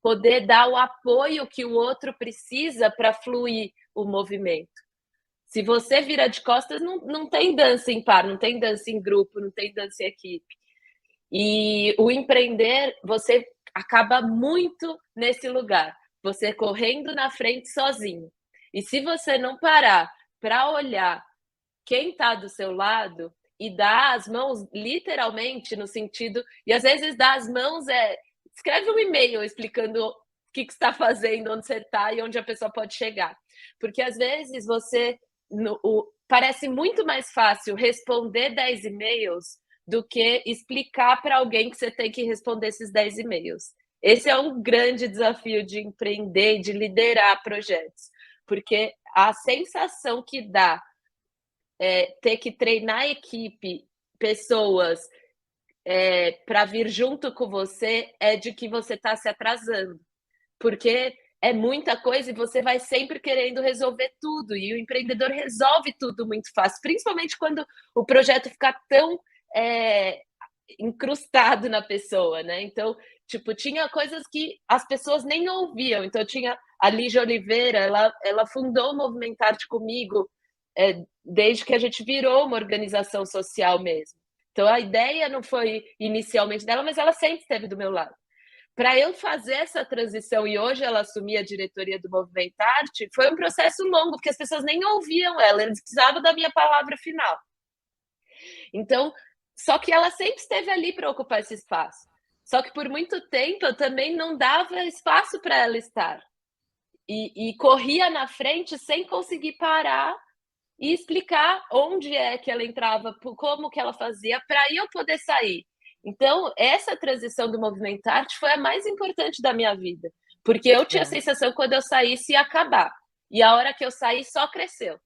poder dar o apoio que o outro precisa para fluir o movimento. Se você vira de costas, não tem dança em par, não tem dança em grupo, não tem dança em equipe. E o empreender, você acaba muito nesse lugar, você correndo na frente sozinho. E se você não parar para olhar quem está do seu lado e dar as mãos literalmente no sentido, e às vezes dar as mãos escreve um e-mail explicando o que está fazendo, onde você está e onde a pessoa pode chegar. Porque às vezes parece muito mais fácil responder 10 e-mails do que explicar para alguém que você tem que responder esses 10 e-mails. Esse é um grande desafio de empreender e de liderar projetos, porque a sensação que dá ter que treinar a equipe, pessoas, para vir junto com você, é de que você está se atrasando, porque é muita coisa e você vai sempre querendo resolver tudo, e o empreendedor resolve tudo muito fácil, principalmente quando o projeto fica tão incrustado na pessoa, né? Então, tipo, tinha coisas que as pessoas nem ouviam. Então, tinha a Lígia Oliveira, ela fundou o Movimentarte comigo desde que a gente virou uma organização social mesmo. Então, a ideia não foi inicialmente dela, mas ela sempre esteve do meu lado. Para eu fazer essa transição e hoje ela assumir a diretoria do Movimentarte, foi um processo longo, porque as pessoas nem ouviam ela, eles precisavam da minha palavra final. Então, só que ela sempre esteve ali para ocupar esse espaço. Só que por muito tempo eu também não dava espaço para ela estar. E corria na frente sem conseguir parar e explicar onde é que ela entrava, como que ela fazia, para eu poder sair. Então, essa transição do Movimentarte foi a mais importante da minha vida, porque eu tinha a sensação que quando eu saísse ia acabar. E a hora que eu saí, só cresceu.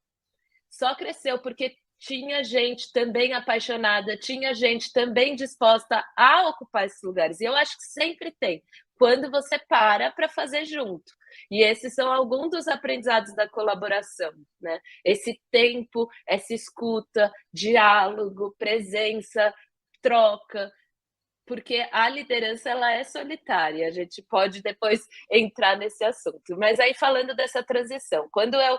Só cresceu, porque tinha gente também apaixonada, tinha gente também disposta a ocupar esses lugares. E eu acho que sempre tem, quando você para fazer junto. E esses são alguns dos aprendizados da colaboração, né? Esse tempo, essa escuta, diálogo, presença, troca, porque a liderança ela é solitária. A gente pode depois entrar nesse assunto. Mas aí falando dessa transição, quando eu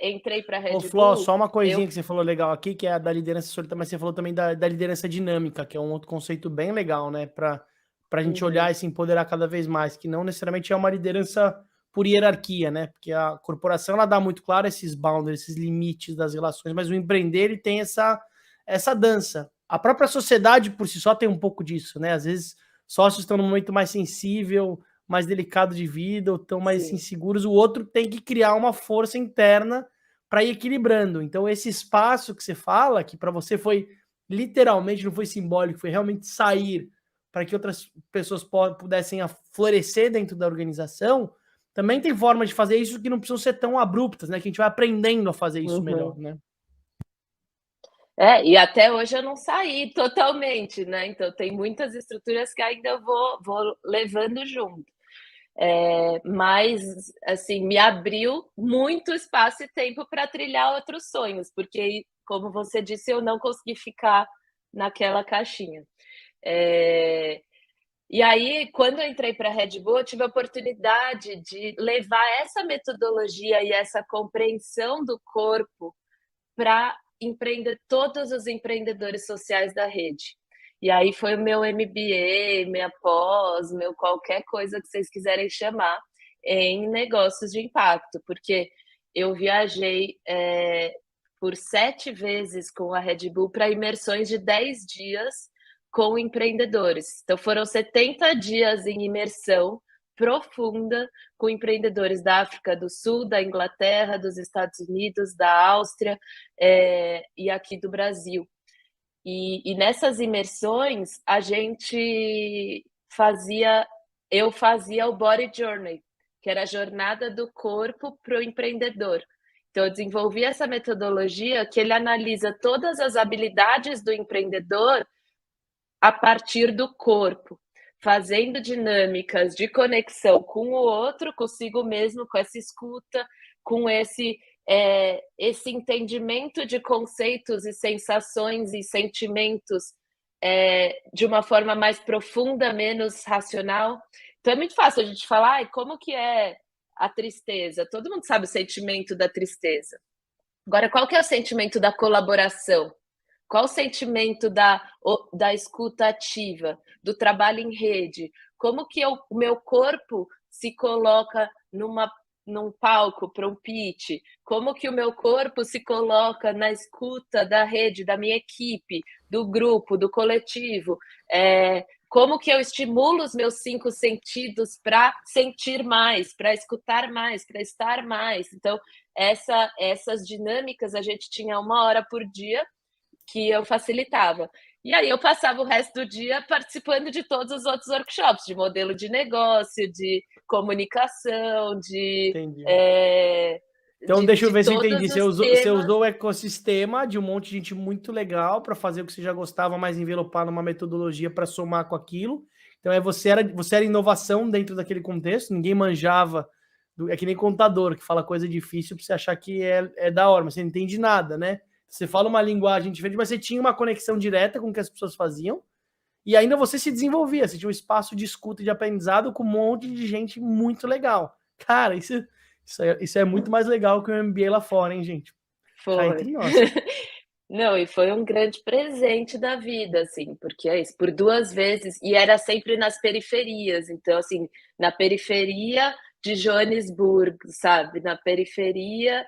entrei para a Red Bull... Fló, só uma coisinha que você falou legal aqui, que é a da liderança solitária, mas você falou também da liderança dinâmica, que é um outro conceito bem legal, né? Para a gente olhar e se empoderar cada vez mais, que não necessariamente é uma liderança por hierarquia, né? Porque a corporação, ela dá muito claro esses boundaries, esses limites das relações, mas o empreender, ele tem essa dança. A própria sociedade, por si só, tem um pouco disso, né? Às vezes, sócios estão num momento mais sensível, mais delicado de vida, ou estão mais inseguros, o outro tem que criar uma força interna para ir equilibrando. Então, esse espaço que você fala, que para você foi literalmente, não foi simbólico, foi realmente sair para que outras pessoas pudessem florescer dentro da organização, também tem forma de fazer isso que não precisam ser tão abruptas, né? Que a gente vai aprendendo a fazer isso melhor, né? E até hoje eu não saí totalmente, né? Então tem muitas estruturas que ainda eu vou levando junto. Mas, assim, me abriu muito espaço e tempo para trilhar outros sonhos, porque, como você disse, eu não consegui ficar naquela caixinha. E aí, quando eu entrei para a Red Bull, eu tive a oportunidade de levar essa metodologia e essa compreensão do corpo para todos os empreendedores sociais da rede. E aí foi o meu MBA, minha pós, meu qualquer coisa que vocês quiserem chamar, em negócios de impacto, porque eu viajei por 7 vezes com a Red Bull para imersões de 10 dias com empreendedores. Então foram 70 dias em imersão profunda com empreendedores da África do Sul, da Inglaterra, dos Estados Unidos, da Áustria e aqui do Brasil. E nessas imersões eu fazia o Body Journey, que era a jornada do corpo para o empreendedor. Então, eu desenvolvi essa metodologia que ele analisa todas as habilidades do empreendedor a partir do corpo, fazendo dinâmicas de conexão com o outro, consigo mesmo, com essa escuta, com esse entendimento de conceitos e sensações e sentimentos de uma forma mais profunda, menos racional. Então é muito fácil a gente falar, como que é a tristeza? Todo mundo sabe o sentimento da tristeza. Agora, qual que é o sentimento da colaboração? Qual o sentimento da escuta ativa, do trabalho em rede? Como que o meu corpo se coloca num palco para um pitch? Como que o meu corpo se coloca na escuta da rede, da minha equipe, do grupo, do coletivo? Como que eu estimulo os meus 5 sentidos para sentir mais, para escutar mais, para estar mais? Então, essas dinâmicas a gente tinha 1 hora por dia que eu facilitava. E aí eu passava o resto do dia participando de todos os outros workshops, de modelo de negócio, de comunicação, Entendi. Então, deixa eu ver se eu entendi. Você usou o ecossistema de um monte de gente muito legal para fazer o que você já gostava, mas envelopar numa metodologia para somar com aquilo. Então, você era inovação dentro daquele contexto, ninguém manjava. É que nem contador, que fala coisa difícil para você achar que é da hora, mas você não entende nada, né? Você fala uma linguagem diferente, mas você tinha uma conexão direta com o que as pessoas faziam, e ainda você se desenvolvia, você tinha um espaço de escuta e de aprendizado com um monte de gente muito legal. Cara, isso é muito mais legal que o MBA lá fora, hein, gente? Foi. Cá entre nós. Não, e foi um grande presente da vida, assim, porque é isso, por 2 vezes, e era sempre nas periferias, então, assim, na periferia de Joanesburgo, sabe? Na periferia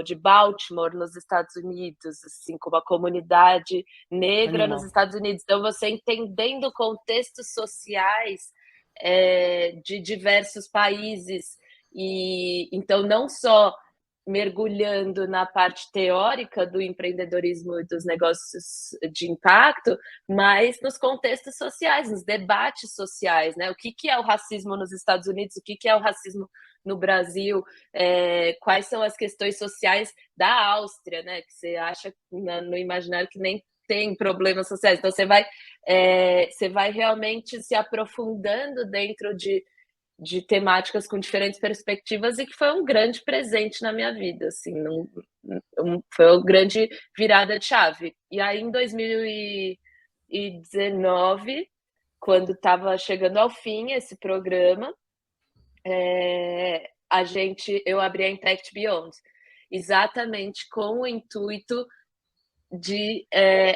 de Baltimore, nos Estados Unidos, assim, com uma comunidade negra Animal. nos Estados Unidos. Então, você entendendo contextos sociais de diversos países, e então não só mergulhando na parte teórica do empreendedorismo e dos negócios de impacto, mas nos contextos sociais, nos debates sociais, né? O que é o racismo nos Estados Unidos, o que é o racismo no Brasil, quais são as questões sociais da Áustria, né? Que você acha no imaginário que nem tem problemas sociais. Então, você vai realmente se aprofundando dentro de temáticas com diferentes perspectivas, e que foi um grande presente na minha vida, assim, foi uma grande virada de chave. E aí, em 2019, quando estava chegando ao fim esse programa, eu abri a Impact Beyond, exatamente com o intuito de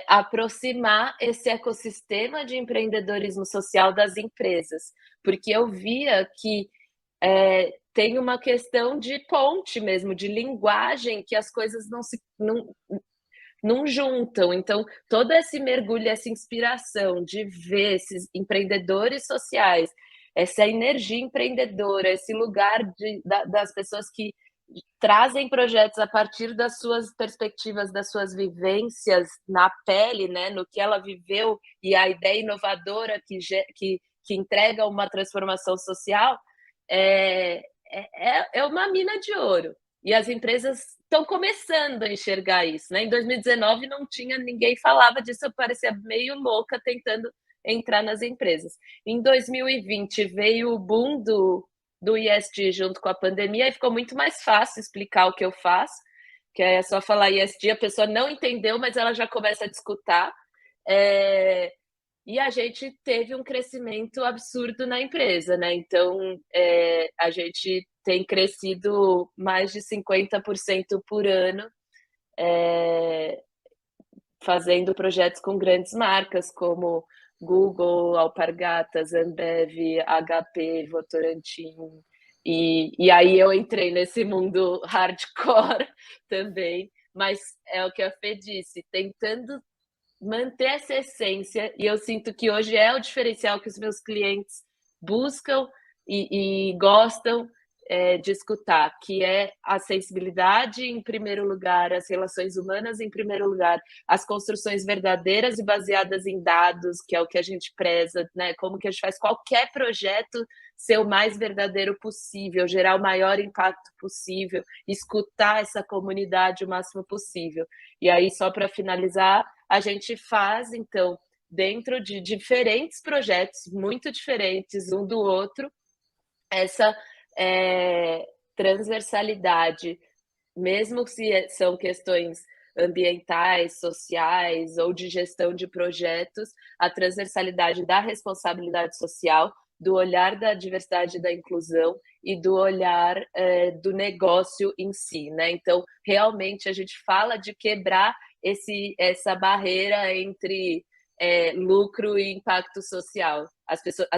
aproximar esse ecossistema de empreendedorismo social das empresas, porque eu via que tem uma questão de ponte mesmo, de linguagem, que as coisas não juntam. Então, todo esse mergulho, essa inspiração de ver esses empreendedores sociais, essa energia empreendedora, esse lugar das pessoas que trazem projetos a partir das suas perspectivas, das suas vivências na pele, né, no que ela viveu, e a ideia inovadora que entrega uma transformação social, é uma mina de ouro. E as empresas estão começando a enxergar isso, né? Em 2019 não tinha, ninguém falava disso, eu parecia meio louca tentando entrar nas empresas. Em 2020 veio o boom do ESG junto com a pandemia, e ficou muito mais fácil explicar o que eu faço, que é só falar ESG, a pessoa não entendeu, mas ela já começa a discutir. e a gente teve um crescimento absurdo na empresa, né? Então, a gente tem crescido mais de 50% por ano, fazendo projetos com grandes marcas como Google, Alpargatas, Ambev, HP, Votorantim. E aí eu entrei nesse mundo hardcore também, mas é o que a Fê disse, tentando manter essa essência, e eu sinto que hoje é o diferencial que os meus clientes buscam e gostam de escutar, que é a sensibilidade em primeiro lugar, as relações humanas em primeiro lugar, as construções verdadeiras e baseadas em dados, que é o que a gente preza, né? Como que a gente faz qualquer projeto ser o mais verdadeiro possível, gerar o maior impacto possível, escutar essa comunidade o máximo possível. E aí, só para finalizar, a gente faz, então, dentro de diferentes projetos, muito diferentes um do outro, essa transversalidade, mesmo se são questões ambientais, sociais ou de gestão de projetos, a transversalidade da responsabilidade social, do olhar da diversidade e da inclusão e do olhar do negócio em si, né? Então, realmente, a gente fala de quebrar essa barreira entre lucro e impacto social. As pessoas,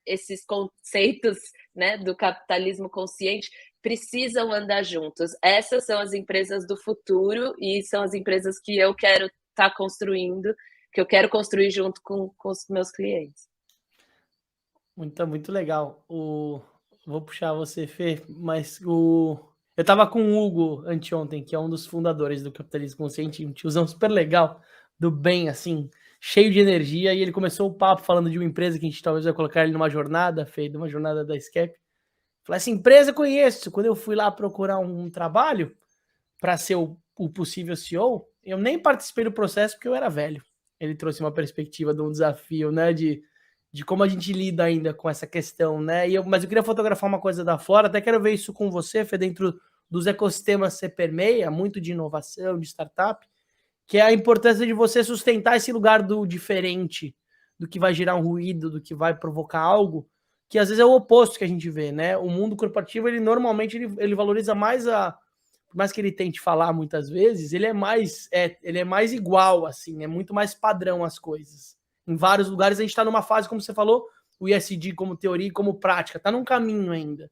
esses conceitos, né, do capitalismo consciente precisam andar juntos. Essas são as empresas do futuro e são as empresas que eu quero estar construindo, que eu quero construir junto com os meus clientes. Muito legal. Vou puxar você, Fê, mas eu tava com o Hugo anteontem, que é um dos fundadores do Capitalismo Consciente, um tiozão super legal, do bem, assim, cheio de energia, e ele começou o papo falando de uma empresa que a gente talvez vai colocar ele numa jornada, Fê, de uma jornada da SCAP. Falei, essa empresa eu conheço. Quando eu fui lá procurar um trabalho para ser o possível CEO, eu nem participei do processo porque eu era velho. Ele trouxe uma perspectiva de um desafio, né, de como a gente lida ainda com essa questão, né? Mas eu queria fotografar uma coisa da fora, até quero ver isso com você, Fê, dentro dos ecossistemas que você permeia, muito de inovação, de startup, que é a importância de você sustentar esse lugar do diferente, do que vai gerar um ruído, do que vai provocar algo, que às vezes é o oposto que a gente vê, né? O mundo corporativo, ele normalmente ele valoriza mais por mais que ele tente falar muitas vezes, ele é mais igual, assim, é muito mais padrão as coisas. Em vários lugares a gente está numa fase, como você falou, o ISD como teoria e como prática, está num caminho ainda.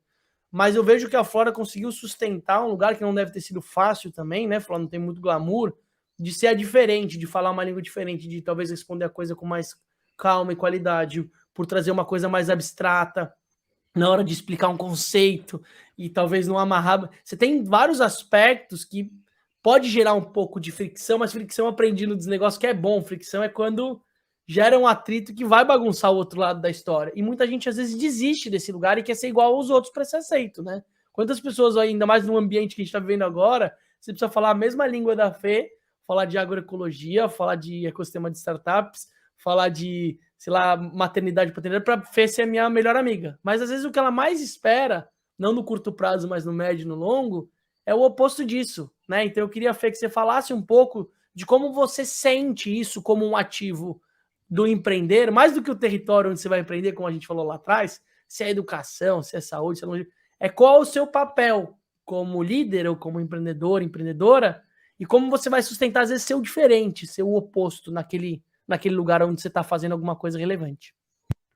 Mas eu vejo que a Flora conseguiu sustentar um lugar que não deve ter sido fácil também, né? Flora não tem muito glamour, de ser diferente, de falar uma língua diferente, de talvez responder a coisa com mais calma e qualidade, por trazer uma coisa mais abstrata na hora de explicar um conceito e talvez não amarrar. Você tem vários aspectos que pode gerar um pouco de fricção, mas fricção aprendi no desnegócio que é bom. Fricção é quando gera um atrito que vai bagunçar o outro lado da história. E muita gente às vezes desiste desse lugar e quer ser igual aos outros para ser aceito, né? Quantas pessoas, ainda mais no ambiente que a gente está vivendo agora, você precisa falar a mesma língua da Fê, falar de agroecologia, falar de ecossistema de startups, falar de, sei lá, maternidade e paternidade, para Fê ser a minha melhor amiga. Mas às vezes o que ela mais espera, não no curto prazo, mas no médio e no longo, é o oposto disso, né? Então eu queria, Fê, que você falasse um pouco de como você sente isso como um ativo do empreender, mais do que o território onde você vai empreender, como a gente falou lá atrás, se é educação, se é saúde, é qual o seu papel como líder ou como empreendedor, empreendedora, e como você vai sustentar, às vezes, ser o diferente, ser o oposto naquele lugar onde você está fazendo alguma coisa relevante.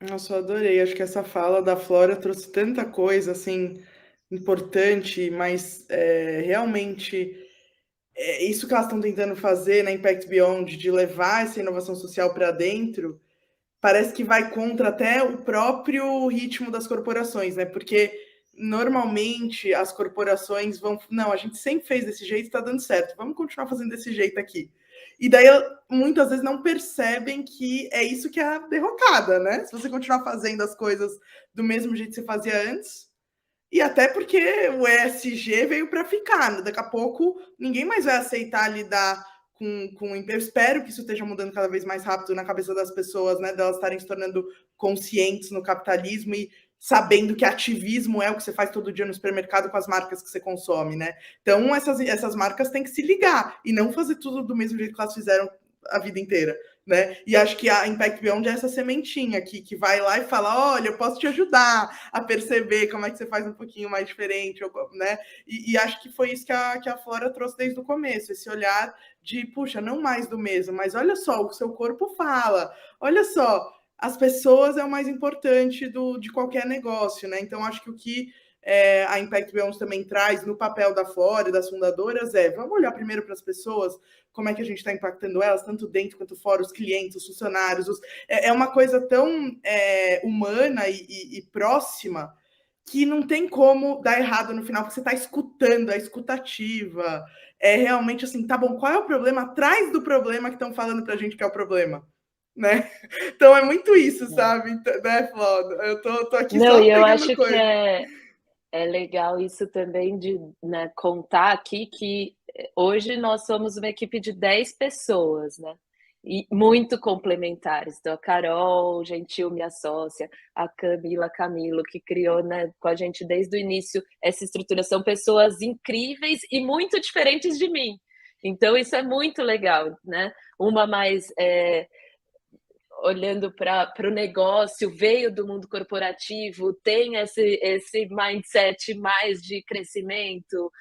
Nossa, eu adorei. Acho que essa fala da Flora trouxe tanta coisa, assim, importante, mas realmente isso que elas estão tentando fazer na Impact Beyond, de levar essa inovação social para dentro, parece que vai contra até o próprio ritmo das corporações, né? Porque normalmente as corporações vão, não, a gente sempre fez desse jeito, está dando certo, vamos continuar fazendo desse jeito aqui. E daí muitas vezes não percebem que é isso que é a derrocada, né? Se você continuar fazendo as coisas do mesmo jeito que você fazia antes, e até porque o ESG veio para ficar, né? Daqui a pouco ninguém mais vai aceitar lidar com o emprego. Eu espero que isso esteja mudando cada vez mais rápido na cabeça das pessoas, né? Delas estarem se tornando conscientes no capitalismo e sabendo que ativismo é o que você faz todo dia no supermercado com as marcas que você consome, né? Então essas marcas têm que se ligar e não fazer tudo do mesmo jeito que elas fizeram a vida inteira. né? E acho que a Impact Beyond é essa sementinha que vai lá e fala, olha, eu posso te ajudar a perceber como é que você faz um pouquinho mais diferente, né? E acho que foi isso que a Flora trouxe desde o começo, esse olhar de, puxa, não mais do mesmo, mas olha só, o que o seu corpo fala, olha só, as pessoas é o mais importante de qualquer negócio, né? Então, acho que o que a Impact Beyond também traz no papel da Flora e das fundadoras vamos olhar primeiro para as pessoas, como é que a gente está impactando elas, tanto dentro quanto fora, os clientes, os funcionários. É uma coisa tão humana e próxima que não tem como dar errado no final, porque você está escutando, a escutativa. É realmente assim, tá bom, qual é o problema atrás do problema que estão falando para a gente que é o problema? Né? Então é muito isso, sabe? Né, Flor? Eu tô aqui Não, só e eu pegando acho coisa. que é legal isso também de, né, contar aqui que hoje nós somos uma equipe de 10 pessoas, né? E muito complementares. Então, a Carol Gentil, minha sócia, a Camila Camilo, que criou, né, com a gente desde o início essa estrutura, são pessoas incríveis e muito diferentes de mim. Então, isso é muito legal, né? Uma mais olhando para o negócio, veio do mundo corporativo, tem esse mindset mais de crescimento,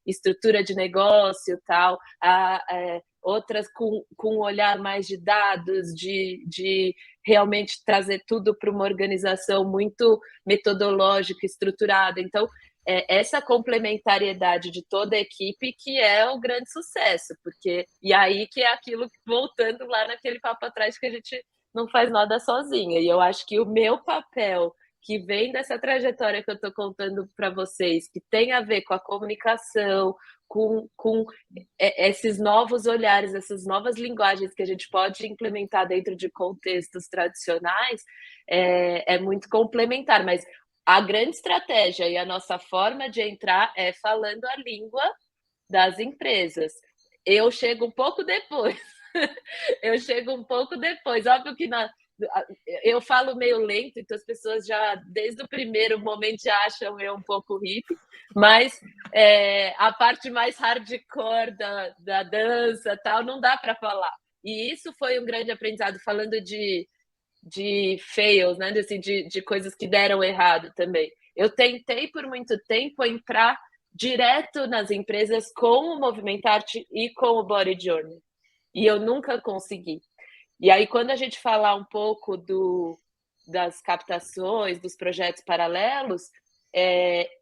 estrutura de negócio, tal, outras com um olhar mais de dados, de realmente trazer tudo para uma organização muito metodológica, estruturada. Então, essa complementariedade de toda a equipe que é o grande sucesso, porque e aí que é aquilo, voltando lá naquele papo atrás, que a gente não faz nada sozinha. E eu acho que o meu papel, que vem dessa trajetória que eu estou contando para vocês, que tem a ver com a comunicação, com esses novos olhares, essas novas linguagens que a gente pode implementar dentro de contextos tradicionais, é muito complementar, mas a grande estratégia e a nossa forma de entrar é falando a língua das empresas. Eu chego um pouco depois. Eu chego um pouco depois. Óbvio que eu falo meio lento, então as pessoas já, desde o primeiro momento, já acham eu um pouco hippie, mas a parte mais hardcore da dança, tal, não dá para falar. E isso foi um grande aprendizado, falando de fails, né? Assim, de coisas que deram errado também. Eu tentei por muito tempo entrar direto nas empresas com o Movimentarte e com o Body Journey. E eu nunca consegui. E aí, quando a gente falar um pouco das captações, dos projetos paralelos,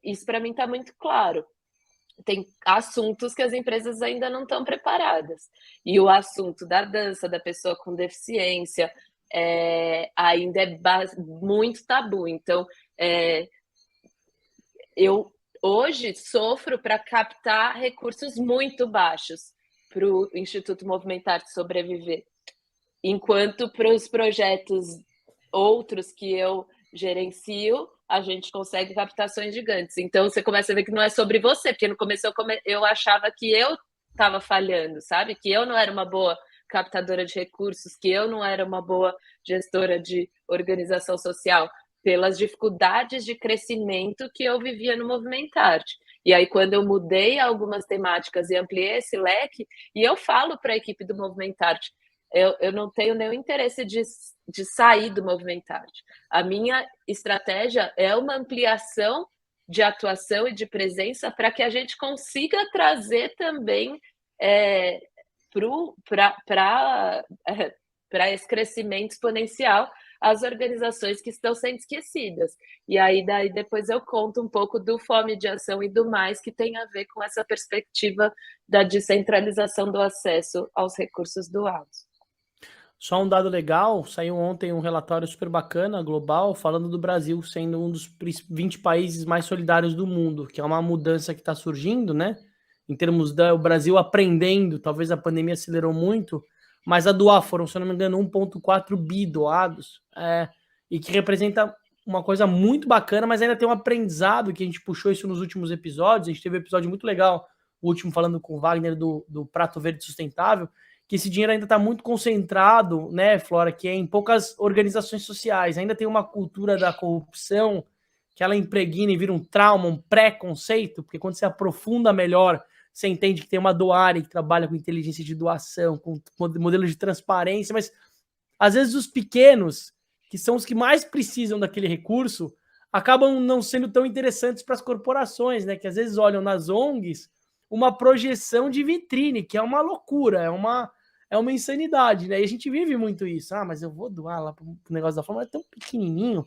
isso para mim está muito claro. Tem assuntos que as empresas ainda não estão preparadas. E o assunto da dança, da pessoa com deficiência, ainda é muito tabu. Então, eu hoje sofro para captar recursos muito baixos para o Instituto Movimentarte sobreviver, enquanto para os projetos outros que eu gerencio, a gente consegue captações gigantes. Então, você começa a ver que não é sobre você, porque no começo eu achava que eu estava falhando, sabe? Que eu não era uma boa captadora de recursos, que eu não era uma boa gestora de organização social, pelas dificuldades de crescimento que eu vivia no Movimentarte. E aí, quando eu mudei algumas temáticas e ampliei esse leque, e eu falo para a equipe do Movimentarte, eu não tenho nenhum interesse de sair do Movimentarte. A minha estratégia é uma ampliação de atuação e de presença para que a gente consiga trazer também para esse crescimento exponencial as organizações que estão sendo esquecidas. E aí, daí depois eu conto um pouco do Fome de Ação e do mais, que tem a ver com essa perspectiva da descentralização do acesso aos recursos doados. Só um dado legal, saiu ontem um relatório super bacana, global, falando do Brasil sendo um dos 20 países mais solidários do mundo, que é uma mudança que está surgindo, né? Em termos do Brasil aprendendo, talvez a pandemia acelerou muito, mas a doar foram, se eu não me engano, 1,4 bi doados, e que representa uma coisa muito bacana, mas ainda tem um aprendizado, que a gente puxou isso nos últimos episódios, a gente teve um episódio muito legal, o último falando com o Wagner do Prato Verde Sustentável, que esse dinheiro ainda está muito concentrado, né, Flora, que é em poucas organizações sociais. Ainda tem uma cultura da corrupção que ela impregna e vira um trauma, um preconceito, porque quando você aprofunda melhor, você entende que tem uma doária que trabalha com inteligência de doação, com modelos de transparência, mas às vezes os pequenos, que são os que mais precisam daquele recurso, acabam não sendo tão interessantes para as corporações, né? Que às vezes olham nas ONGs uma projeção de vitrine, que é uma loucura, é uma insanidade, né? E a gente vive muito isso. Ah, mas eu vou doar lá para o negócio da fome, é tão pequenininho.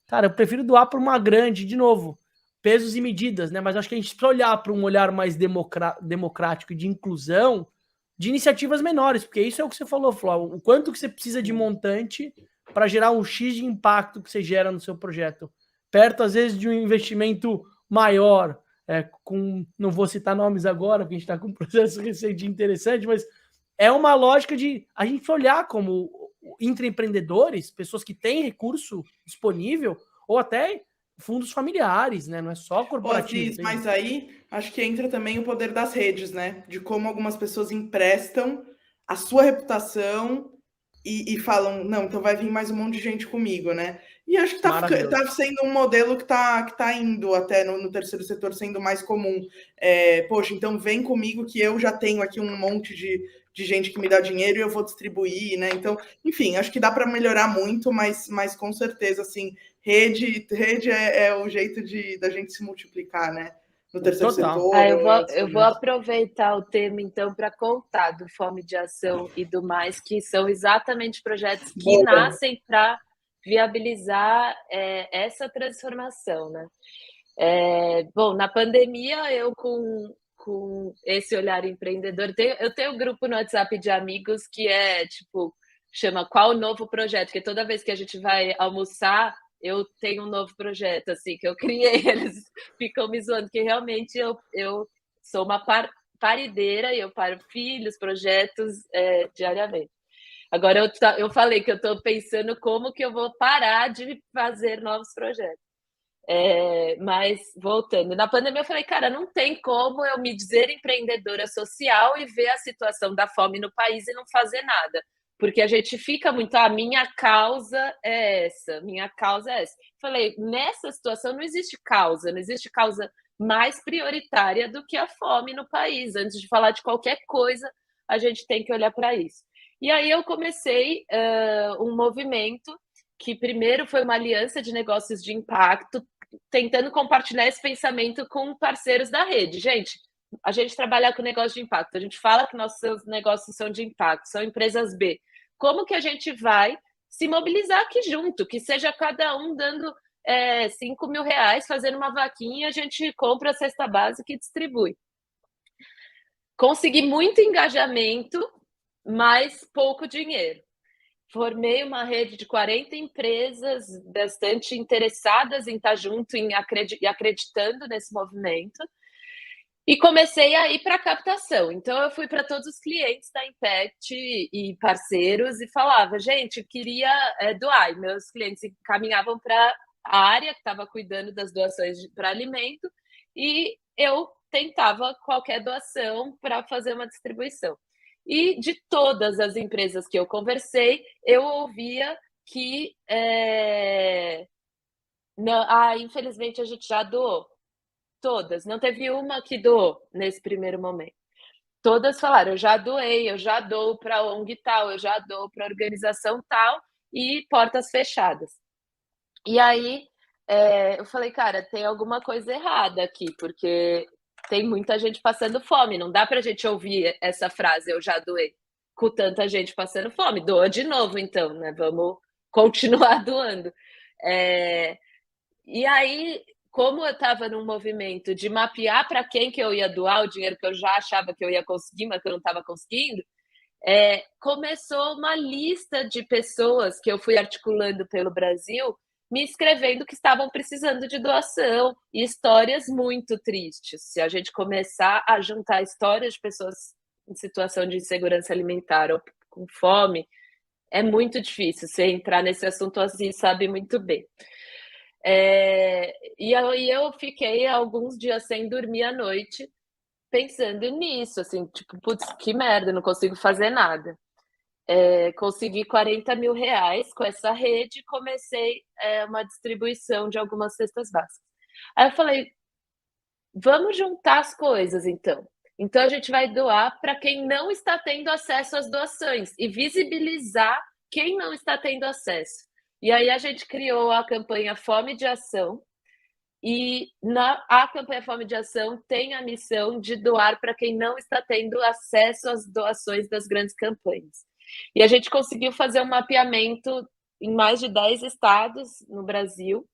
Cara, eu prefiro doar para uma grande, de novo, pesos e medidas, né? Mas acho que a gente precisa olhar para um olhar mais democrático e de inclusão de iniciativas menores, porque isso é o que você falou, Flá, o quanto que você precisa de montante para gerar um X de impacto que você gera no seu projeto. Perto, às vezes, de um investimento maior, não vou citar nomes agora, porque a gente está com um processo recente interessante, mas é uma lógica de a gente olhar como intraempreendedores, pessoas que têm recurso disponível, ou até fundos familiares, né? Não é só corporativo. Aziz, mas aí acho que entra também o poder das redes, né? De como algumas pessoas emprestam a sua reputação e falam, não, então vai vir mais um monte de gente comigo, né? E acho que tá sendo um modelo que tá indo até no terceiro setor sendo mais comum. Poxa, então vem comigo que eu já tenho aqui um monte de gente que me dá dinheiro e eu vou distribuir, né? Então, enfim, acho que dá para melhorar muito, mas com certeza, assim, rede é o jeito da gente se multiplicar, né? No terceiro setor. Eu vou aproveitar o tema, então, para contar do Fome de Ação e do Mais, que são exatamente projetos que nascem para viabilizar essa transformação, né? Bom, na pandemia, eu com esse olhar empreendedor, eu tenho um grupo no WhatsApp de amigos que chama Qual o Novo Projeto? Que toda vez que a gente vai almoçar, eu tenho um novo projeto, assim, que eu criei, eles ficam me zoando, que realmente eu sou uma parideira e eu paro filhos, projetos diariamente. Agora, eu falei que eu estou pensando como que eu vou parar de fazer novos projetos. Mas, voltando, na pandemia eu falei, cara, não tem como eu me dizer empreendedora social e ver a situação da fome no país e não fazer nada. Porque a gente fica muito, minha causa é essa, minha causa é essa. Falei, nessa situação não existe causa mais prioritária do que a fome no país. Antes de falar de qualquer coisa, a gente tem que olhar para isso. E aí eu comecei um movimento que primeiro foi uma aliança de negócios de impacto, tentando compartilhar esse pensamento com parceiros da rede. Gente, a gente trabalha com negócio de impacto, a gente fala que nossos negócios são de impacto, são empresas B. Como que a gente vai se mobilizar aqui junto? Que seja cada um dando 5 mil reais, fazendo uma vaquinha, a gente compra a cesta básica e distribui. Consegui muito engajamento, mas pouco dinheiro. Formei uma rede de 40 empresas bastante interessadas em estar junto e acreditando nesse movimento. E comecei a ir para a captação. Então, eu fui para todos os clientes da Impact e parceiros e falava, gente, eu queria doar. E meus clientes encaminhavam para a área que estava cuidando das doações para alimento e eu tentava qualquer doação para fazer uma distribuição. E de todas as empresas que eu conversei, eu ouvia que infelizmente a gente já doou. Todas, não teve uma que doou nesse primeiro momento. Todas falaram, eu já doei, eu já dou para a ONG tal, eu já dou para a organização tal, e portas fechadas. E aí eu falei, cara, tem alguma coisa errada aqui, porque tem muita gente passando fome, não dá para a gente ouvir essa frase, eu já doei, com tanta gente passando fome, doa de novo então, né? Vamos continuar doando. E aí, como eu estava num movimento de mapear para quem que eu ia doar o dinheiro que eu já achava que eu ia conseguir, mas que eu não estava conseguindo, começou uma lista de pessoas que eu fui articulando pelo Brasil, me escrevendo que estavam precisando de doação, e histórias muito tristes. Se a gente começar a juntar histórias de pessoas em situação de insegurança alimentar ou com fome, é muito difícil. Você entrar nesse assunto assim, sabe muito bem. E aí eu fiquei alguns dias sem dormir à noite, pensando nisso, assim, tipo, putz, que merda, não consigo fazer nada. Consegui 40 mil reais com essa rede e comecei uma distribuição de algumas cestas básicas. Aí eu falei, vamos juntar as coisas, então. Então, a gente vai doar para quem não está tendo acesso às doações e visibilizar quem não está tendo acesso. E aí a gente criou a campanha Fome de Ação, e a campanha Fome de Ação tem a missão de doar para quem não está tendo acesso às doações das grandes campanhas. E a gente conseguiu fazer um mapeamento em mais de 10 estados no Brasil,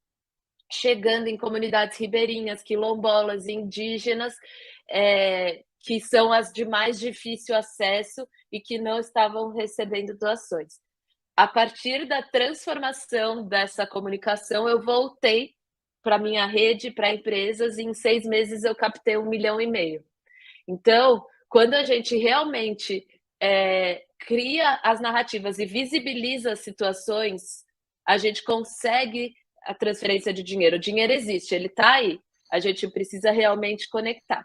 chegando em comunidades ribeirinhas, quilombolas, indígenas, que são as de mais difícil acesso e que não estavam recebendo doações. A partir da transformação dessa comunicação, eu voltei para minha rede, para empresas, e em 6 meses eu captei 1,5 milhão. Então, quando a gente realmente cria as narrativas e visibiliza as situações, a gente consegue a transferência de dinheiro. O dinheiro existe, ele está aí. A gente precisa realmente conectar.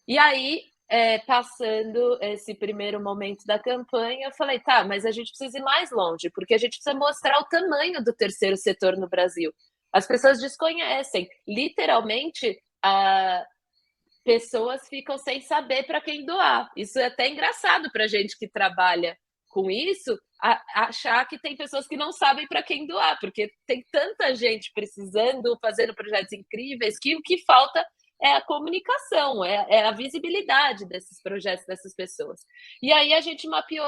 E aí, passando esse primeiro momento da campanha, eu falei, tá, mas a gente precisa ir mais longe, porque a gente precisa mostrar o tamanho do terceiro setor no Brasil. As pessoas desconhecem. Literalmente, pessoas ficam sem saber para quem doar. Isso é até engraçado para a gente que trabalha com isso, achar que tem pessoas que não sabem para quem doar, porque tem tanta gente precisando, fazendo projetos incríveis, que o que falta é a comunicação, é a visibilidade desses projetos, dessas pessoas. E aí a gente mapeou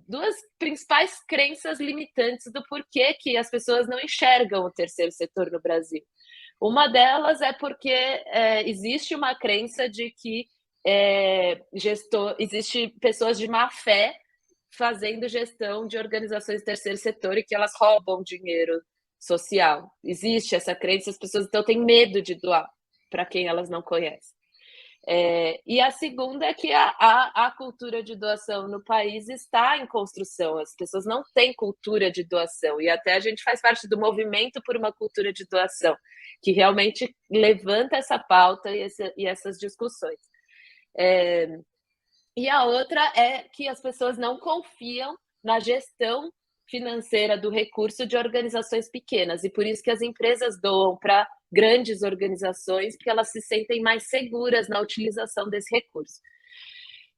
duas principais crenças limitantes do porquê que as pessoas não enxergam o terceiro setor no Brasil. Uma delas é porque existe uma crença de que existe pessoas de má fé fazendo gestão de organizações do terceiro setor e que elas roubam dinheiro social. Existe essa crença, as pessoas então têm medo de doar para quem elas não conhecem. E a segunda é que a cultura de doação no país está em construção, as pessoas não têm cultura de doação, e até a gente faz parte do movimento por uma cultura de doação, que realmente levanta essa pauta e essas discussões. E a outra é que as pessoas não confiam na gestão financeira do recurso de organizações pequenas, e por isso que as empresas doam para grandes organizações, porque elas se sentem mais seguras na utilização desse recurso.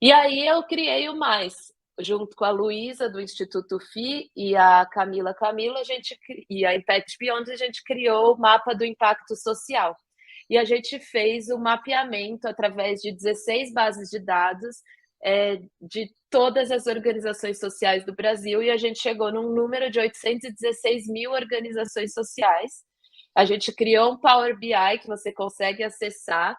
E aí eu criei o Mais, junto com a Luísa, do Instituto FI, e a Camila, e a Impact Beyond, a gente criou o mapa do impacto social. E a gente fez o mapeamento através de 16 bases de dados de todas as organizações sociais do Brasil, e a gente chegou num número de 816 mil organizações sociais. A gente criou um Power BI que você consegue acessar,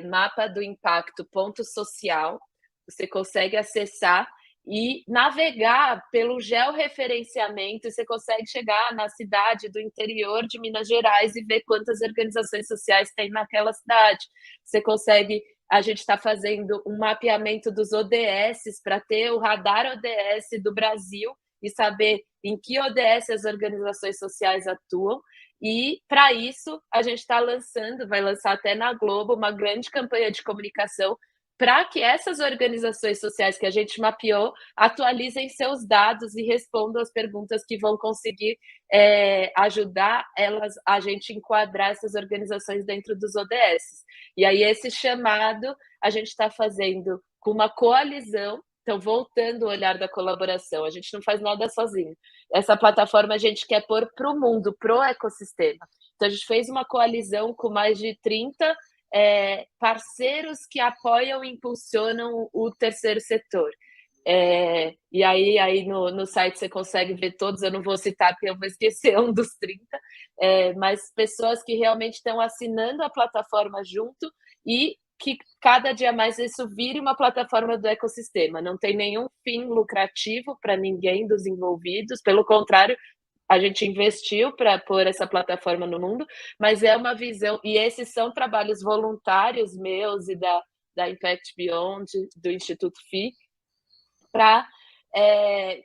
mapa do impacto.social, você consegue acessar e navegar pelo georreferenciamento, e você consegue chegar na cidade do interior de Minas Gerais e ver quantas organizações sociais tem naquela cidade. Você consegue... A gente está fazendo um mapeamento dos ODS para ter o radar ODS do Brasil e saber em que ODS as organizações sociais atuam. E, para isso, a gente vai lançar até na Globo, uma grande campanha de comunicação para que essas organizações sociais que a gente mapeou atualizem seus dados e respondam as perguntas que vão conseguir ajudar a gente enquadrar essas organizações dentro dos ODS. E aí esse chamado a gente está fazendo com uma coalizão, então voltando o olhar da colaboração, a gente não faz nada sozinho. Essa plataforma a gente quer pôr para o mundo, para o ecossistema. Então a gente fez uma coalizão com mais de 30 parceiros que apoiam e impulsionam o terceiro setor. E aí no site você consegue ver todos, eu não vou citar porque eu vou esquecer um dos 30, mas pessoas que realmente estão assinando a plataforma junto e que cada dia mais isso vire uma plataforma do ecossistema. Não tem nenhum fim lucrativo para ninguém dos envolvidos, pelo contrário, a gente investiu para pôr essa plataforma no mundo, mas é uma visão, e esses são trabalhos voluntários meus e da Impact Beyond, do Instituto FI, para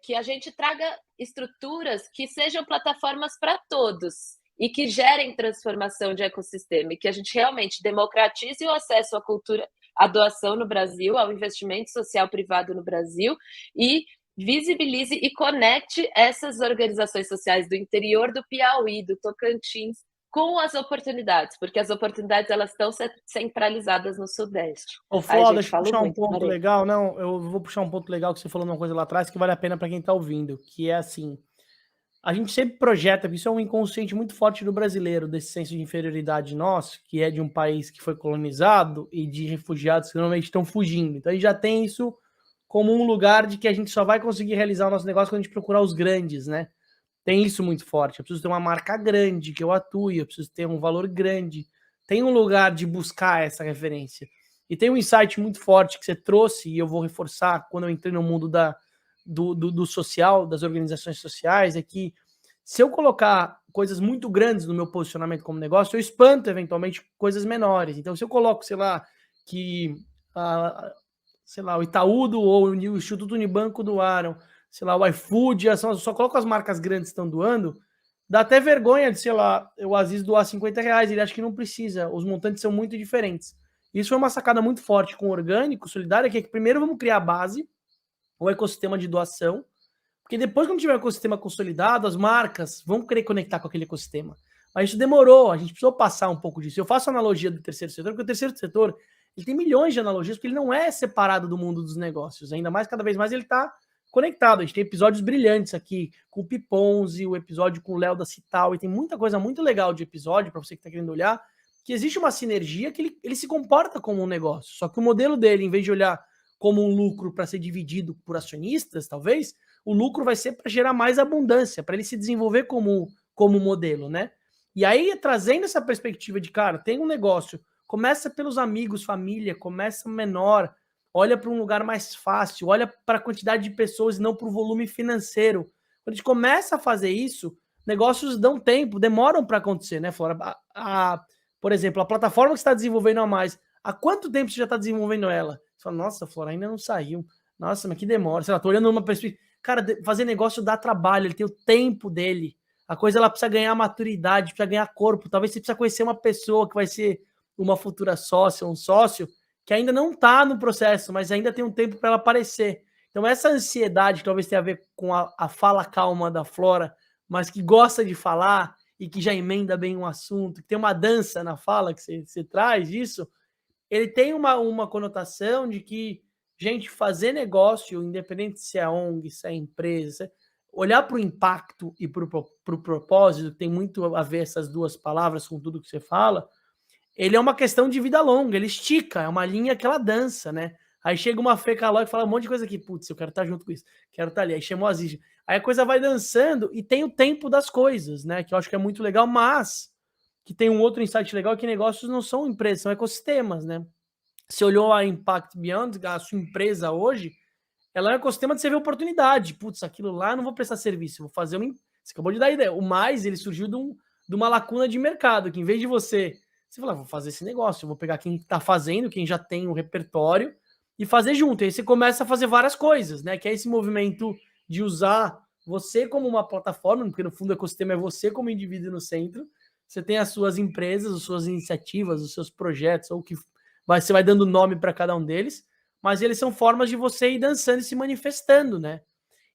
que a gente traga estruturas que sejam plataformas para todos e que gerem transformação de ecossistema, e que a gente realmente democratize o acesso à cultura, à doação no Brasil, ao investimento social privado no Brasil, e visibilize e conecte essas organizações sociais do interior do Piauí, do Tocantins, com as oportunidades, porque as oportunidades elas estão centralizadas no Sudeste. Ô, Ai, Fló, gente, deixa eu falo puxar um muito, ponto parei. legal. Não, eu vou puxar um ponto legal que você falou uma coisa lá atrás que vale a pena para quem está ouvindo, que é assim, a gente sempre projeta, porque isso é um inconsciente muito forte do brasileiro, desse senso de inferioridade nosso, que é de um país que foi colonizado e de refugiados que normalmente estão fugindo. Então a gente já tem isso como um lugar de que a gente só vai conseguir realizar o nosso negócio quando a gente procurar os grandes, né? Tem isso muito forte. Eu preciso ter uma marca grande que eu atue, eu preciso ter um valor grande. Tem um lugar de buscar essa referência. E tem um insight muito forte que você trouxe, e eu vou reforçar quando eu entrei no mundo do social, das organizações sociais, é que se eu colocar coisas muito grandes no meu posicionamento como negócio, eu espanto eventualmente coisas menores. Então, se eu coloco, sei lá, que sei lá, o Itaú doou, o Instituto Unibanco doaram, sei lá, o iFood, só coloco as marcas grandes que estão doando, dá até vergonha de, sei lá, o Aziz doar R$ 50, ele acha que não precisa, os montantes são muito diferentes. Isso foi uma sacada muito forte com o orgânico, solidário, que é que primeiro vamos criar a base, o ecossistema de doação, porque depois, quando tiver um ecossistema consolidado, as marcas vão querer conectar com aquele ecossistema. Mas isso demorou, a gente precisou passar um pouco disso. Eu faço analogia do terceiro setor, porque o terceiro setor ele tem milhões de analogias, porque ele não é separado do mundo dos negócios. Ainda mais, cada vez mais, ele está conectado. A gente tem episódios brilhantes aqui, com o Piponzi, o episódio com o Léo da Cital, e tem muita coisa muito legal de episódio, para você que está querendo olhar, que existe uma sinergia que ele se comporta como um negócio. Só que o modelo dele, em vez de olhar como um lucro para ser dividido por acionistas, talvez, o lucro vai ser para gerar mais abundância, para ele se desenvolver como modelo, né? E aí, trazendo essa perspectiva de, cara, tem um negócio, começa pelos amigos, família, começa menor, olha para um lugar mais fácil, olha para a quantidade de pessoas e não para o volume financeiro. Quando a gente começa a fazer isso, negócios dão tempo, demoram para acontecer, né, Flora? Por exemplo, a plataforma que você está desenvolvendo a mais, há quanto tempo você já está desenvolvendo ela? Você fala, nossa, Flora, ainda não saiu. Nossa, mas que demora. Sei lá, tô olhando numa perspectiva. Cara, fazer negócio dá trabalho, ele tem o tempo dele. A coisa ela precisa ganhar maturidade, precisa ganhar corpo. Talvez você precisa conhecer uma pessoa que vai ser uma futura sócia, um sócio, que ainda não está no processo, mas ainda tem um tempo para ela aparecer. Então, essa ansiedade, que talvez tenha a ver com a fala calma da Flora, mas que gosta de falar e que já emenda bem um assunto, que tem uma dança na fala que você traz isso, ele tem uma conotação de que, gente, fazer negócio, independente se é ONG, se é empresa, olhar para o impacto e para o propósito, tem muito a ver essas duas palavras com tudo que você fala, ele é uma questão de vida longa, ele estica, é uma linha que ela dança, né? Aí chega uma Fê Calói que fala um monte de coisa aqui, putz, eu quero estar junto com isso, quero estar ali, aí chamou a Aziz. Aí a coisa vai dançando e tem o tempo das coisas, né? Que eu acho que é muito legal, mas que tem um outro insight legal, que negócios não são empresas, são ecossistemas, né? Você olhou a Impact Beyond, a sua empresa hoje, ela é um ecossistema de você ver oportunidade. Putz, aquilo lá eu não vou prestar serviço, vou fazer Você acabou de dar ideia. O mais, ele surgiu de uma lacuna de mercado, que em vez de você fala, vou fazer esse negócio, eu vou pegar quem está fazendo, quem já tem um repertório, e fazer junto. E aí você começa a fazer várias coisas, né? Que é esse movimento de usar você como uma plataforma, porque no fundo o ecossistema é você como indivíduo no centro. Você tem as suas empresas, as suas iniciativas, os seus projetos, ou que você vai dando nome para cada um deles, mas eles são formas de você ir dançando e se manifestando, né?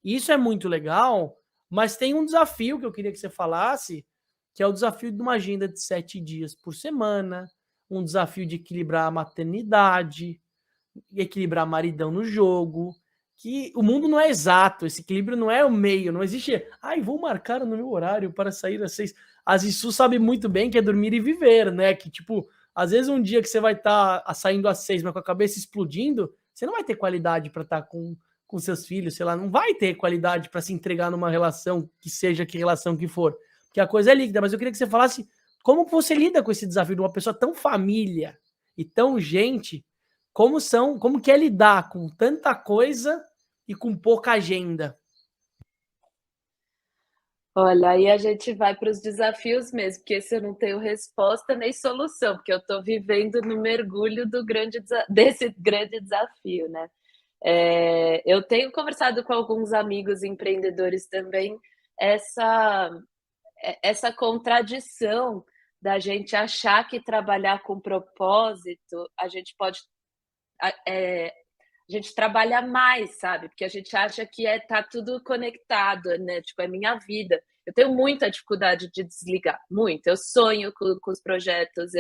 E isso é muito legal, mas tem um desafio que eu queria que você falasse, que é o desafio de uma agenda de 7 dias por semana, um desafio de equilibrar a maternidade, equilibrar maridão no jogo, que o mundo não é exato, esse equilíbrio não é o meio, não existe, vou marcar no meu horário para sair às 6. A Zissu sabe muito bem que é dormir e viver, né? Que, tipo, às vezes um dia que você vai estar saindo às 6, mas com a cabeça explodindo, você não vai ter qualidade para estar com seus filhos, sei lá, não vai ter qualidade para se entregar numa relação, que seja que relação que for, porque a coisa é líquida. Mas eu queria que você falasse como você lida com esse desafio de uma pessoa tão família e tão gente, como que é lidar com tanta coisa e com pouca agenda. Olha, aí a gente vai para os desafios mesmo, porque esse eu não tenho resposta nem solução, porque eu estou vivendo no mergulho desse grande desafio, né? Eu tenho conversado com alguns amigos empreendedores também, essa contradição da gente achar que trabalhar com propósito, a gente gente trabalha mais, sabe? Porque a gente acha que tá tudo conectado, né? Tipo, é minha vida. Eu tenho muita dificuldade de desligar, muito. Eu sonho com os projetos,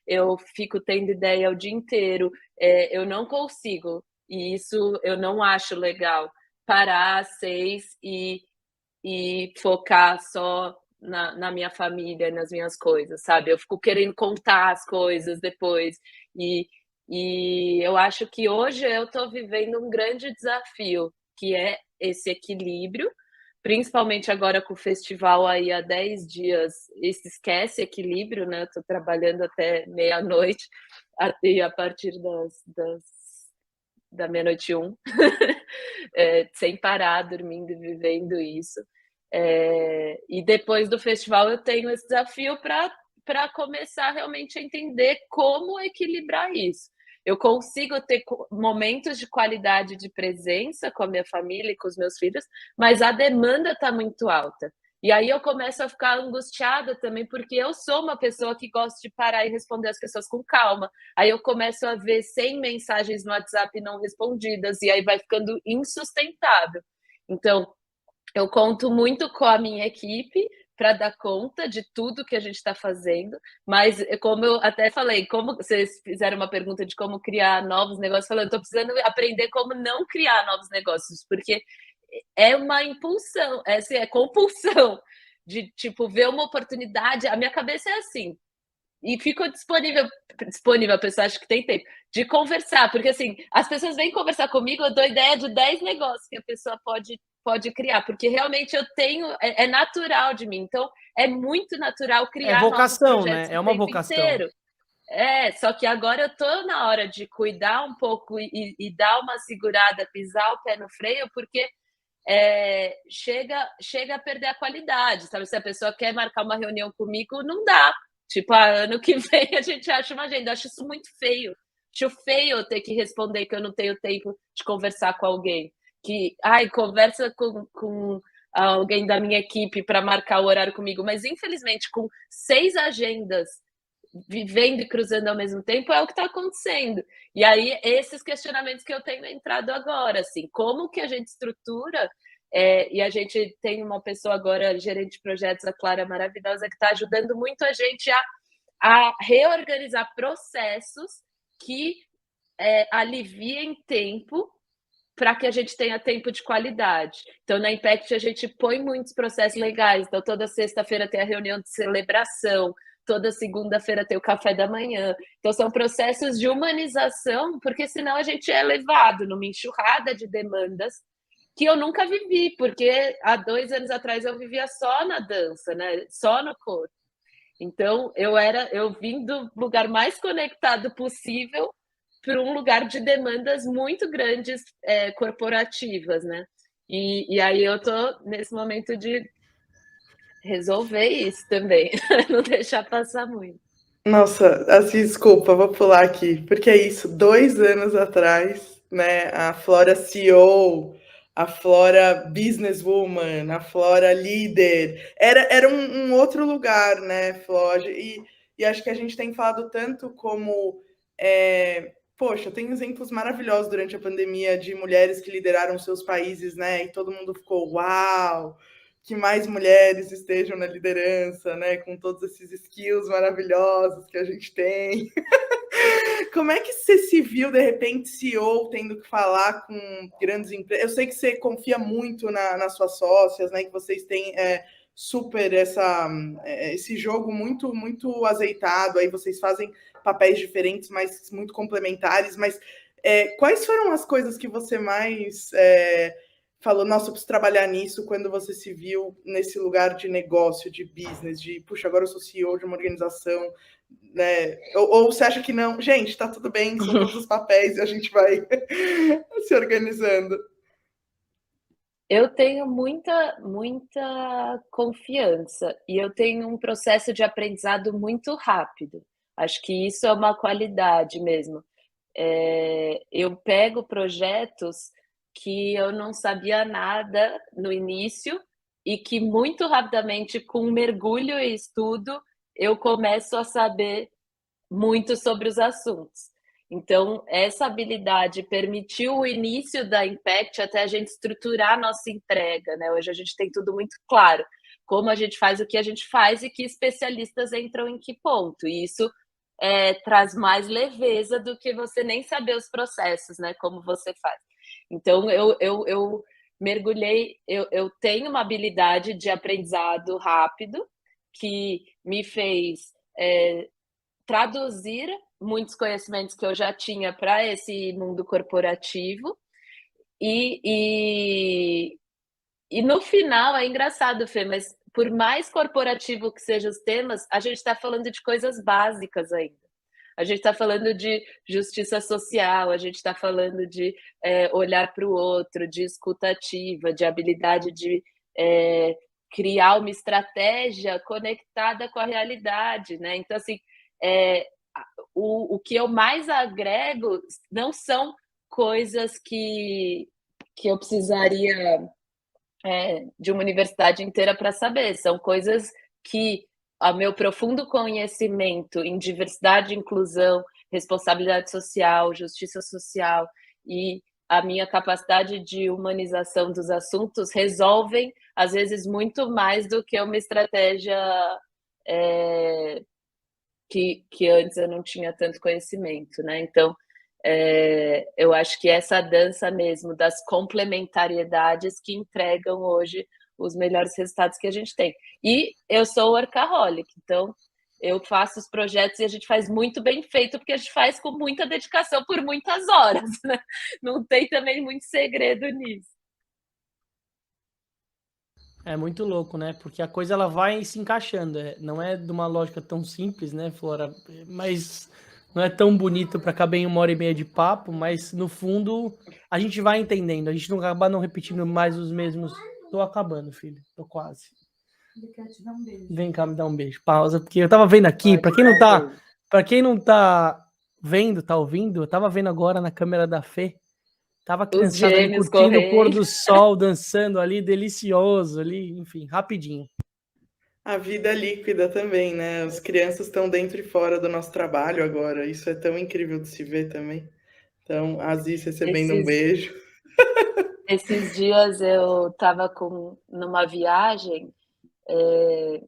eu fico tendo ideia o dia inteiro, eu não consigo, e isso eu não acho legal, parar às 6 e focar só na minha família, nas minhas coisas, sabe? Eu fico querendo contar as coisas depois, e, e eu acho que hoje eu estou vivendo um grande desafio, que é esse equilíbrio, principalmente agora com o festival aí há 10 dias, esse esquece equilíbrio, né? Estou trabalhando até meia-noite e a partir da meia-noite e um, sem parar, dormindo e vivendo isso. E depois do festival eu tenho esse desafio para começar realmente a entender como equilibrar isso. Eu consigo ter momentos de qualidade de presença com a minha família e com os meus filhos, mas a demanda está muito alta. E aí eu começo a ficar angustiada também, porque eu sou uma pessoa que gosta de parar e responder as pessoas com calma. Aí eu começo a ver 100 mensagens no WhatsApp não respondidas, e aí vai ficando insustentável. Então, eu conto muito com a minha equipe para dar conta de tudo que a gente está fazendo, mas como eu até falei, como vocês fizeram uma pergunta de como criar novos negócios, falando, estou precisando aprender como não criar novos negócios, porque é uma impulsão, assim, é compulsão de tipo ver uma oportunidade. A minha cabeça é assim, e fico disponível, a pessoa acha que tem tempo, de conversar, porque assim, as pessoas vêm conversar comigo, eu dou ideia de 10 negócios que a pessoa pode criar, porque realmente eu tenho, é natural de mim, então é muito natural É criar novos vocação, né? projetos É o uma tempo vocação. inteiro. Só que agora eu tô na hora de cuidar um pouco e dar uma segurada, pisar o pé no freio, porque chega a perder a qualidade, sabe? Se a pessoa quer marcar uma reunião comigo, não dá. Tipo, ano que vem a gente acha uma agenda. Eu acho isso muito feio. Acho feio eu ter que responder que eu não tenho tempo de conversar com alguém. Que, conversa com alguém da minha equipe para marcar o horário comigo. Mas, infelizmente, com 6 agendas vivendo e cruzando ao mesmo tempo, é o que está acontecendo. E aí, esses questionamentos que eu tenho entrado agora, assim, como que a gente estrutura, e a gente tem uma pessoa agora, gerente de projetos, a Clara maravilhosa, que está ajudando muito a gente a reorganizar processos que aliviem tempo para que a gente tenha tempo de qualidade. Então, na Impact, a gente põe muitos processos legais. Então, toda sexta-feira tem a reunião de celebração, toda segunda-feira tem o café da manhã. Então, são processos de humanização, porque senão a gente é levado numa enxurrada de demandas que eu nunca vivi, porque há 2 anos atrás eu vivia só na dança, né? Só no corpo. Então, eu vim do lugar mais conectado possível para um lugar de demandas muito grandes corporativas, né? E aí eu tô nesse momento de resolver isso também, não deixar passar muito. Nossa, assim, desculpa, vou pular aqui, porque é isso, 2 anos atrás, né, a Flora CEO, a Flora businesswoman, a Flora líder, era um outro lugar, né, Flora, e acho que a gente tem falado tanto como, poxa, tem exemplos maravilhosos durante a pandemia de mulheres que lideraram seus países, né, e todo mundo ficou, uau, que mais mulheres estejam na liderança, né, com todos esses skills maravilhosos que a gente tem. Como é que você se viu, de repente, CEO, tendo que falar com grandes empresas? Eu sei que você confia muito nas suas sócias, né, que vocês têm super esse jogo muito, muito azeitado, aí vocês fazem papéis diferentes, mas muito complementares, mas quais foram as coisas que você mais falou, nossa, eu preciso trabalhar nisso, quando você se viu nesse lugar de negócio, de business, de, puxa, agora eu sou CEO de uma organização, né? Ou você acha que não? Gente, tá tudo bem, são todos os papéis e a gente vai se organizando. Eu tenho muita confiança e eu tenho um processo de aprendizado muito rápido. Acho que isso é uma qualidade mesmo. Eu pego projetos que eu não sabia nada no início e que muito rapidamente, com mergulho e estudo, eu começo a saber muito sobre os assuntos. Então, essa habilidade permitiu o início da Impact até a gente estruturar a nossa entrega, né? Hoje a gente tem tudo muito claro, como a gente faz o que a gente faz e que especialistas entram em que ponto. E isso traz mais leveza do que você nem saber os processos, né? Como você faz. Então, eu mergulhei, eu tenho uma habilidade de aprendizado rápido que me fez traduzir muitos conhecimentos que eu já tinha para esse mundo corporativo e no final é engraçado, Fê, mas por mais corporativo que sejam os temas, a gente está falando de coisas básicas ainda. A gente está falando de justiça social, a gente está falando de olhar para o outro, de escuta ativa, de habilidade de criar uma estratégia conectada com a realidade, né? Então, assim, o que eu mais agrego não são coisas que eu precisaria de uma universidade inteira para saber, são coisas que o meu profundo conhecimento em diversidade, inclusão, responsabilidade social, justiça social e a minha capacidade de humanização dos assuntos resolvem, às vezes, muito mais do que uma estratégia que antes eu não tinha tanto conhecimento, né? Então, eu acho que essa dança mesmo das complementariedades que entregam hoje os melhores resultados que a gente tem. E eu sou workaholic, então eu faço os projetos e a gente faz muito bem feito, porque a gente faz com muita dedicação por muitas horas, né? Não tem também muito segredo nisso. É muito louco, né? Porque a coisa ela vai se encaixando. Não é de uma lógica tão simples, né, Flora? Mas não é tão bonito para caber em 1h30 de papo, mas no fundo a gente vai entendendo. A gente não acaba não repetindo mais os mesmos. Tô acabando, filho. Tô quase. Ele quer te dar um beijo. Vem cá me dar um beijo. Pausa, porque eu tava vendo aqui, para quem não tá vendo, tá ouvindo, eu tava vendo agora na câmera da Fê. Tava a criançada ali curtindo o pôr do sol, dançando ali, delicioso ali, enfim, rapidinho. A vida é líquida também, né? As crianças estão dentro e fora do nosso trabalho agora. Isso é tão incrível de se ver também. Então, Aziz recebendo um beijo. Esses dias eu estava numa viagem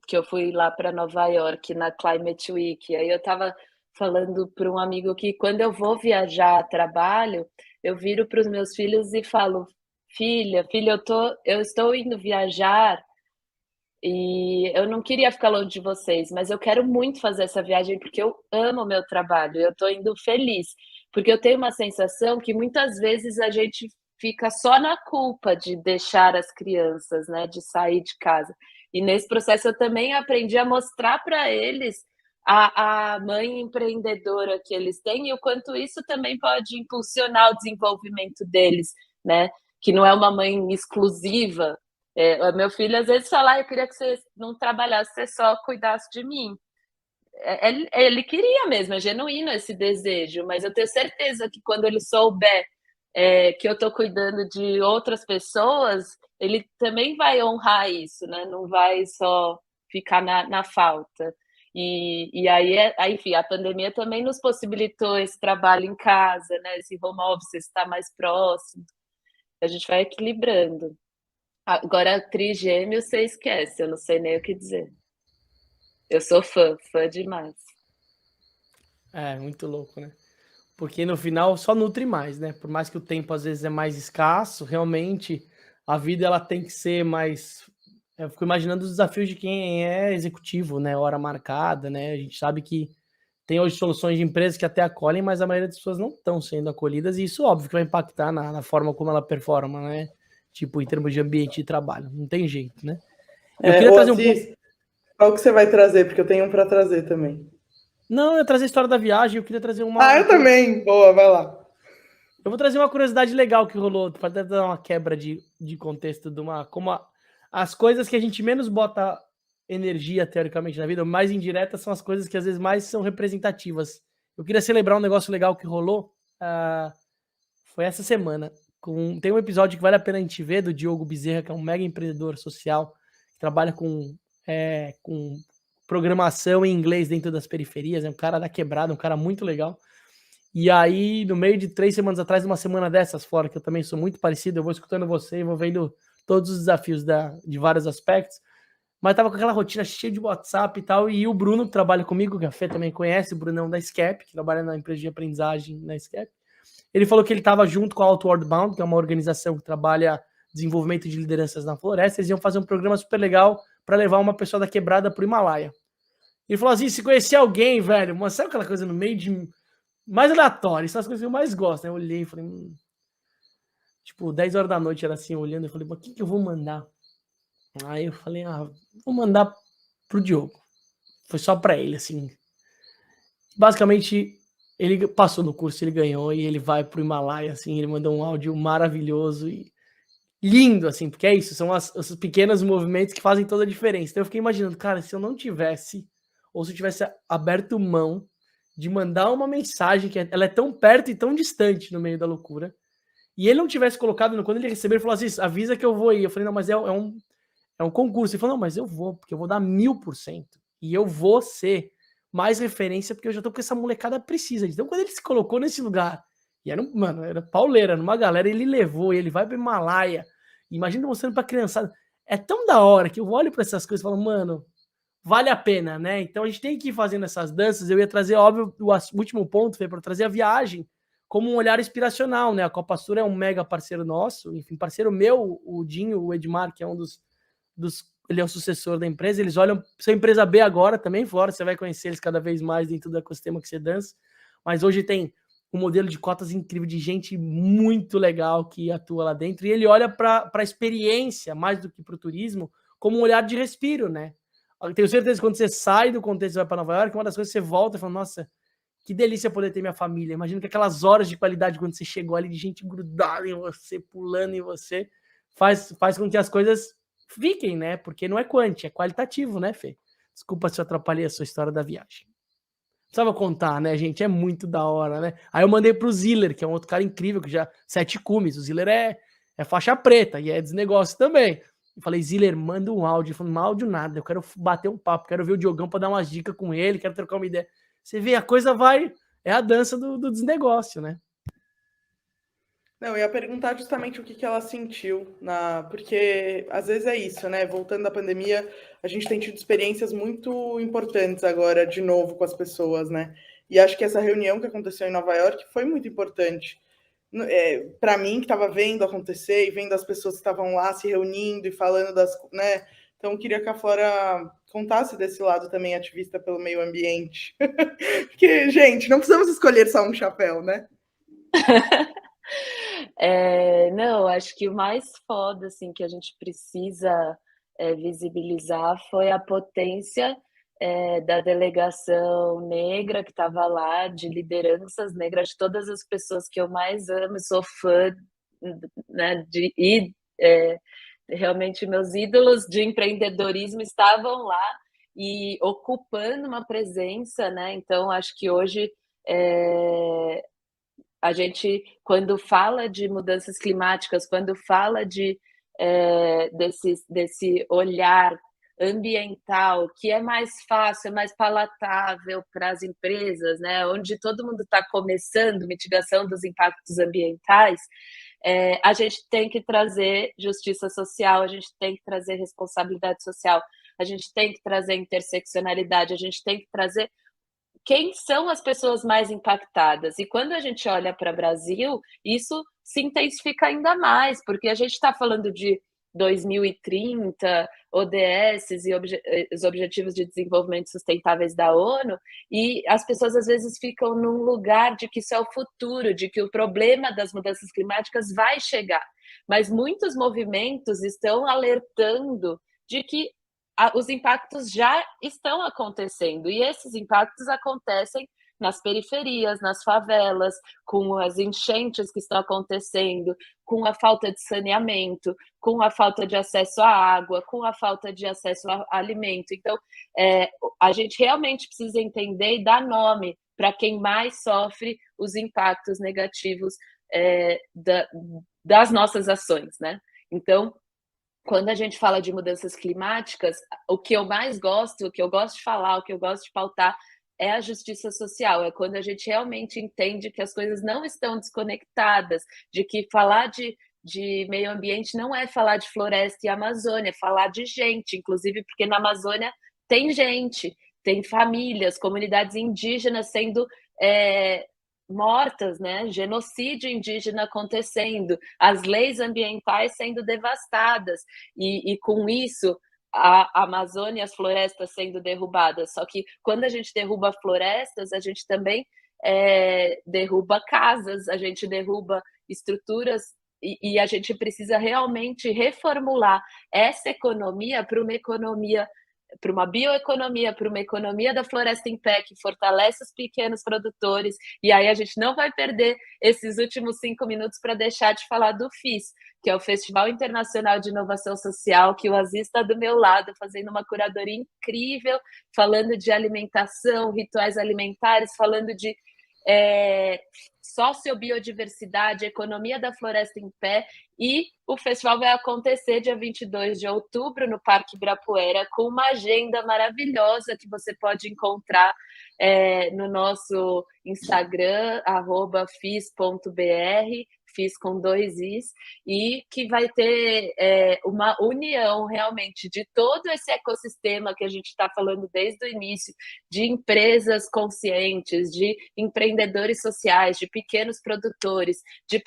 que eu fui lá para Nova York na Climate Week. Aí eu estava falando para um amigo que quando eu vou viajar a trabalho, eu viro para os meus filhos e falo: filha, eu estou indo viajar e eu não queria ficar longe de vocês, mas eu quero muito fazer essa viagem porque eu amo o meu trabalho, eu estou indo feliz, porque eu tenho uma sensação que muitas vezes a gente fica só na culpa de deixar as crianças, né, de sair de casa. E nesse processo eu também aprendi a mostrar para eles a mãe empreendedora que eles têm e o quanto isso também pode impulsionar o desenvolvimento deles, né? Que não é uma mãe exclusiva. Meu filho às vezes fala: eu queria que você não trabalhasse, você só cuidasse de mim. Ele queria mesmo, é genuíno esse desejo, mas eu tenho certeza que quando ele souber que eu estou cuidando de outras pessoas, ele também vai honrar isso, né? Não vai só ficar na falta. E aí, enfim, a pandemia também nos possibilitou esse trabalho em casa, né? Esse home office estar mais próximo. A gente vai equilibrando. Agora, trigêmeo, você esquece, eu não sei nem o que dizer. Eu sou fã demais. É, muito louco, né? Porque no final só nutre mais, né? Por mais que o tempo às vezes é mais escasso, realmente a vida ela tem que ser mais. Eu fico imaginando os desafios de quem é executivo, né? Hora marcada, né? A gente sabe que tem hoje soluções de empresas que até acolhem, mas a maioria das pessoas não estão sendo acolhidas, e isso óbvio que vai impactar na forma como ela performa, né? Tipo, em termos de ambiente de trabalho. Não tem jeito, né? Eu queria trazer Aziz, qual que você vai trazer? Porque eu tenho um para trazer também. Não, eu ia trazer a história da viagem, eu queria trazer uma... eu também! Boa, vai lá. Eu vou trazer uma curiosidade legal que rolou, para dar uma quebra de contexto de as coisas que a gente menos bota energia, teoricamente, na vida, mais indiretas, são as coisas que às vezes mais são representativas. Eu queria celebrar um negócio legal que rolou, foi essa semana. Tem um episódio que vale a pena a gente ver, do Diogo Bezerra, que é um mega empreendedor social, que trabalha com programação em inglês dentro das periferias, é um cara da quebrada, um cara muito legal. E aí, no meio de 3 semanas atrás, uma semana dessas fora, que eu também sou muito parecido, eu vou escutando você e vou vendo todos os desafios de vários aspectos, mas tava com aquela rotina cheia de WhatsApp e tal, e o Bruno, que trabalha comigo, que a Fê também conhece, o Brunão da SCAP, que trabalha na empresa de aprendizagem na SCAP, ele falou que ele estava junto com a Outward Bound, que é uma organização que trabalha desenvolvimento de lideranças na floresta, eles iam fazer um programa super legal para levar uma pessoa da quebrada pro Himalaia. Ele falou assim, se conhecer alguém, velho, mas sabe aquela coisa no meio de... mais aleatório, são as coisas que eu mais gosto, né? Eu olhei e falei... Tipo, 10 horas da noite era assim, olhando, eu falei, mas o que eu vou mandar? Aí eu falei, vou mandar pro Diogo. Foi só pra ele, assim. Basicamente, ele passou no curso, ele ganhou, e ele vai pro Himalaia, assim, ele mandou um áudio maravilhoso e lindo, assim, porque é isso, são os pequenos movimentos que fazem toda a diferença. Então eu fiquei imaginando, cara, se eu não tivesse, ou se eu tivesse aberto mão de mandar uma mensagem, que ela é tão perto e tão distante no meio da loucura, e ele não tivesse colocado, quando ele recebeu, ele falou assim, avisa que eu vou ir. Eu falei, não, mas é um concurso. Ele falou, não, mas eu vou, porque eu vou dar 1000%. E eu vou ser mais referência, porque eu já tô com essa molecada precisa. Então, quando ele se colocou nesse lugar, e era pauleira, numa galera, ele levou, e ele vai pro Himalaia. Imagina mostrando pra criançada. É tão da hora que eu olho pra essas coisas e falo, mano, vale a pena, né? Então a gente tem que ir fazendo essas danças. Eu ia trazer, óbvio, o último ponto, foi para trazer a viagem como um olhar inspiracional, né? A Copa Sur é um mega parceiro nosso, enfim, parceiro meu, o Dinho, o Edmar, que é um dos ele é o sucessor da empresa, eles olham, são empresa B agora também, fora, você vai conhecer eles cada vez mais dentro do ecossistema que você dança, mas hoje tem um modelo de cotas incrível, de gente muito legal que atua lá dentro, e ele olha para a experiência, mais do que para o turismo, como um olhar de respiro, né? Eu tenho certeza que quando você sai do contexto e vai para Nova York, uma das coisas que você volta e fala, nossa, que delícia poder ter minha família. Imagina que aquelas horas de qualidade quando você chegou ali, de gente grudada em você, pulando em você, faz com que as coisas fiquem, né? Porque não é quanti, é qualitativo, né, Fê? Desculpa se eu atrapalhei a sua história da viagem. Precisava contar, né, gente? É muito da hora, né? Aí eu mandei pro Ziller, que é um outro cara incrível, que já 7 cumes. O Ziller é faixa preta e é desnegócio também. Eu falei, Ziller, manda um áudio. Ele falou, não áudio nada, eu quero bater um papo, quero ver o Diogão pra dar umas dicas com ele, quero trocar uma ideia. Você vê, a coisa vai... É a dança do desnegócio, né? Não, eu ia perguntar justamente o que ela sentiu, porque às vezes é isso, né? Voltando da pandemia, a gente tem tido experiências muito importantes agora, de novo, com as pessoas, né? E acho que essa reunião que aconteceu em Nova York foi muito importante. Para mim, que estava vendo acontecer e vendo as pessoas que estavam lá se reunindo e falando né? Então, eu queria que a Flora contasse desse lado também, ativista pelo meio ambiente. Porque, gente, não precisamos escolher só um chapéu, né? Não, acho que o mais foda, assim, que a gente precisa visibilizar foi a potência da delegação negra que estava lá, de lideranças negras, de todas as pessoas que eu mais amo e sou fã, né, realmente meus ídolos de empreendedorismo estavam lá e ocupando uma presença, né? Então, acho que hoje a gente, quando fala de mudanças climáticas, quando fala desse olhar ambiental, que é mais fácil, é mais palatável para as empresas, né? Onde todo mundo está começando mitigação dos impactos ambientais, a gente tem que trazer justiça social, a gente tem que trazer responsabilidade social, a gente tem que trazer interseccionalidade, a gente tem que trazer quem são as pessoas mais impactadas. E quando a gente olha para o Brasil, isso se intensifica ainda mais, porque a gente está falando de 2030, ODS e os Objetivos de Desenvolvimento Sustentáveis da ONU, e as pessoas às vezes ficam num lugar de que isso é o futuro, de que o problema das mudanças climáticas vai chegar. Mas muitos movimentos estão alertando de que os impactos já estão acontecendo, e esses impactos acontecem nas periferias, nas favelas, com as enchentes que estão acontecendo, com a falta de saneamento, com a falta de acesso à água, com a falta de acesso a alimento. Então, a gente realmente precisa entender e dar nome para quem mais sofre os impactos negativos das nossas ações, né? Então, quando a gente fala de mudanças climáticas, o que eu mais gosto, o que eu gosto de falar, o que eu gosto de pautar, é a justiça social, é quando a gente realmente entende que as coisas não estão desconectadas, de que falar de meio ambiente não é falar de floresta e Amazônia, é falar de gente, inclusive porque na Amazônia tem gente, tem famílias, comunidades indígenas sendo mortas, né? Genocídio indígena acontecendo, as leis ambientais sendo devastadas, e com isso a Amazônia e as florestas sendo derrubadas. Só que quando a gente derruba florestas, a gente também derruba casas, a gente derruba estruturas, e a gente precisa realmente reformular essa economia para uma economia, para uma bioeconomia, para uma economia da floresta em pé, que fortalece os pequenos produtores. E aí a gente não vai perder esses últimos 5 minutos para deixar de falar do FIS, que é o Festival Internacional de Inovação Social, que o Aziz está do meu lado, fazendo uma curadoria incrível, falando de alimentação, rituais alimentares, falando de sociobiodiversidade, economia da floresta em pé, e o festival vai acontecer dia 22 de outubro no Parque Ibirapuera, com uma agenda maravilhosa que você pode encontrar no nosso Instagram, @fis.br, fiz com 2 Is, e que vai ter uma união realmente de todo esse ecossistema que a gente está falando desde o início, de empresas conscientes, de empreendedores sociais, de pequenos produtores, de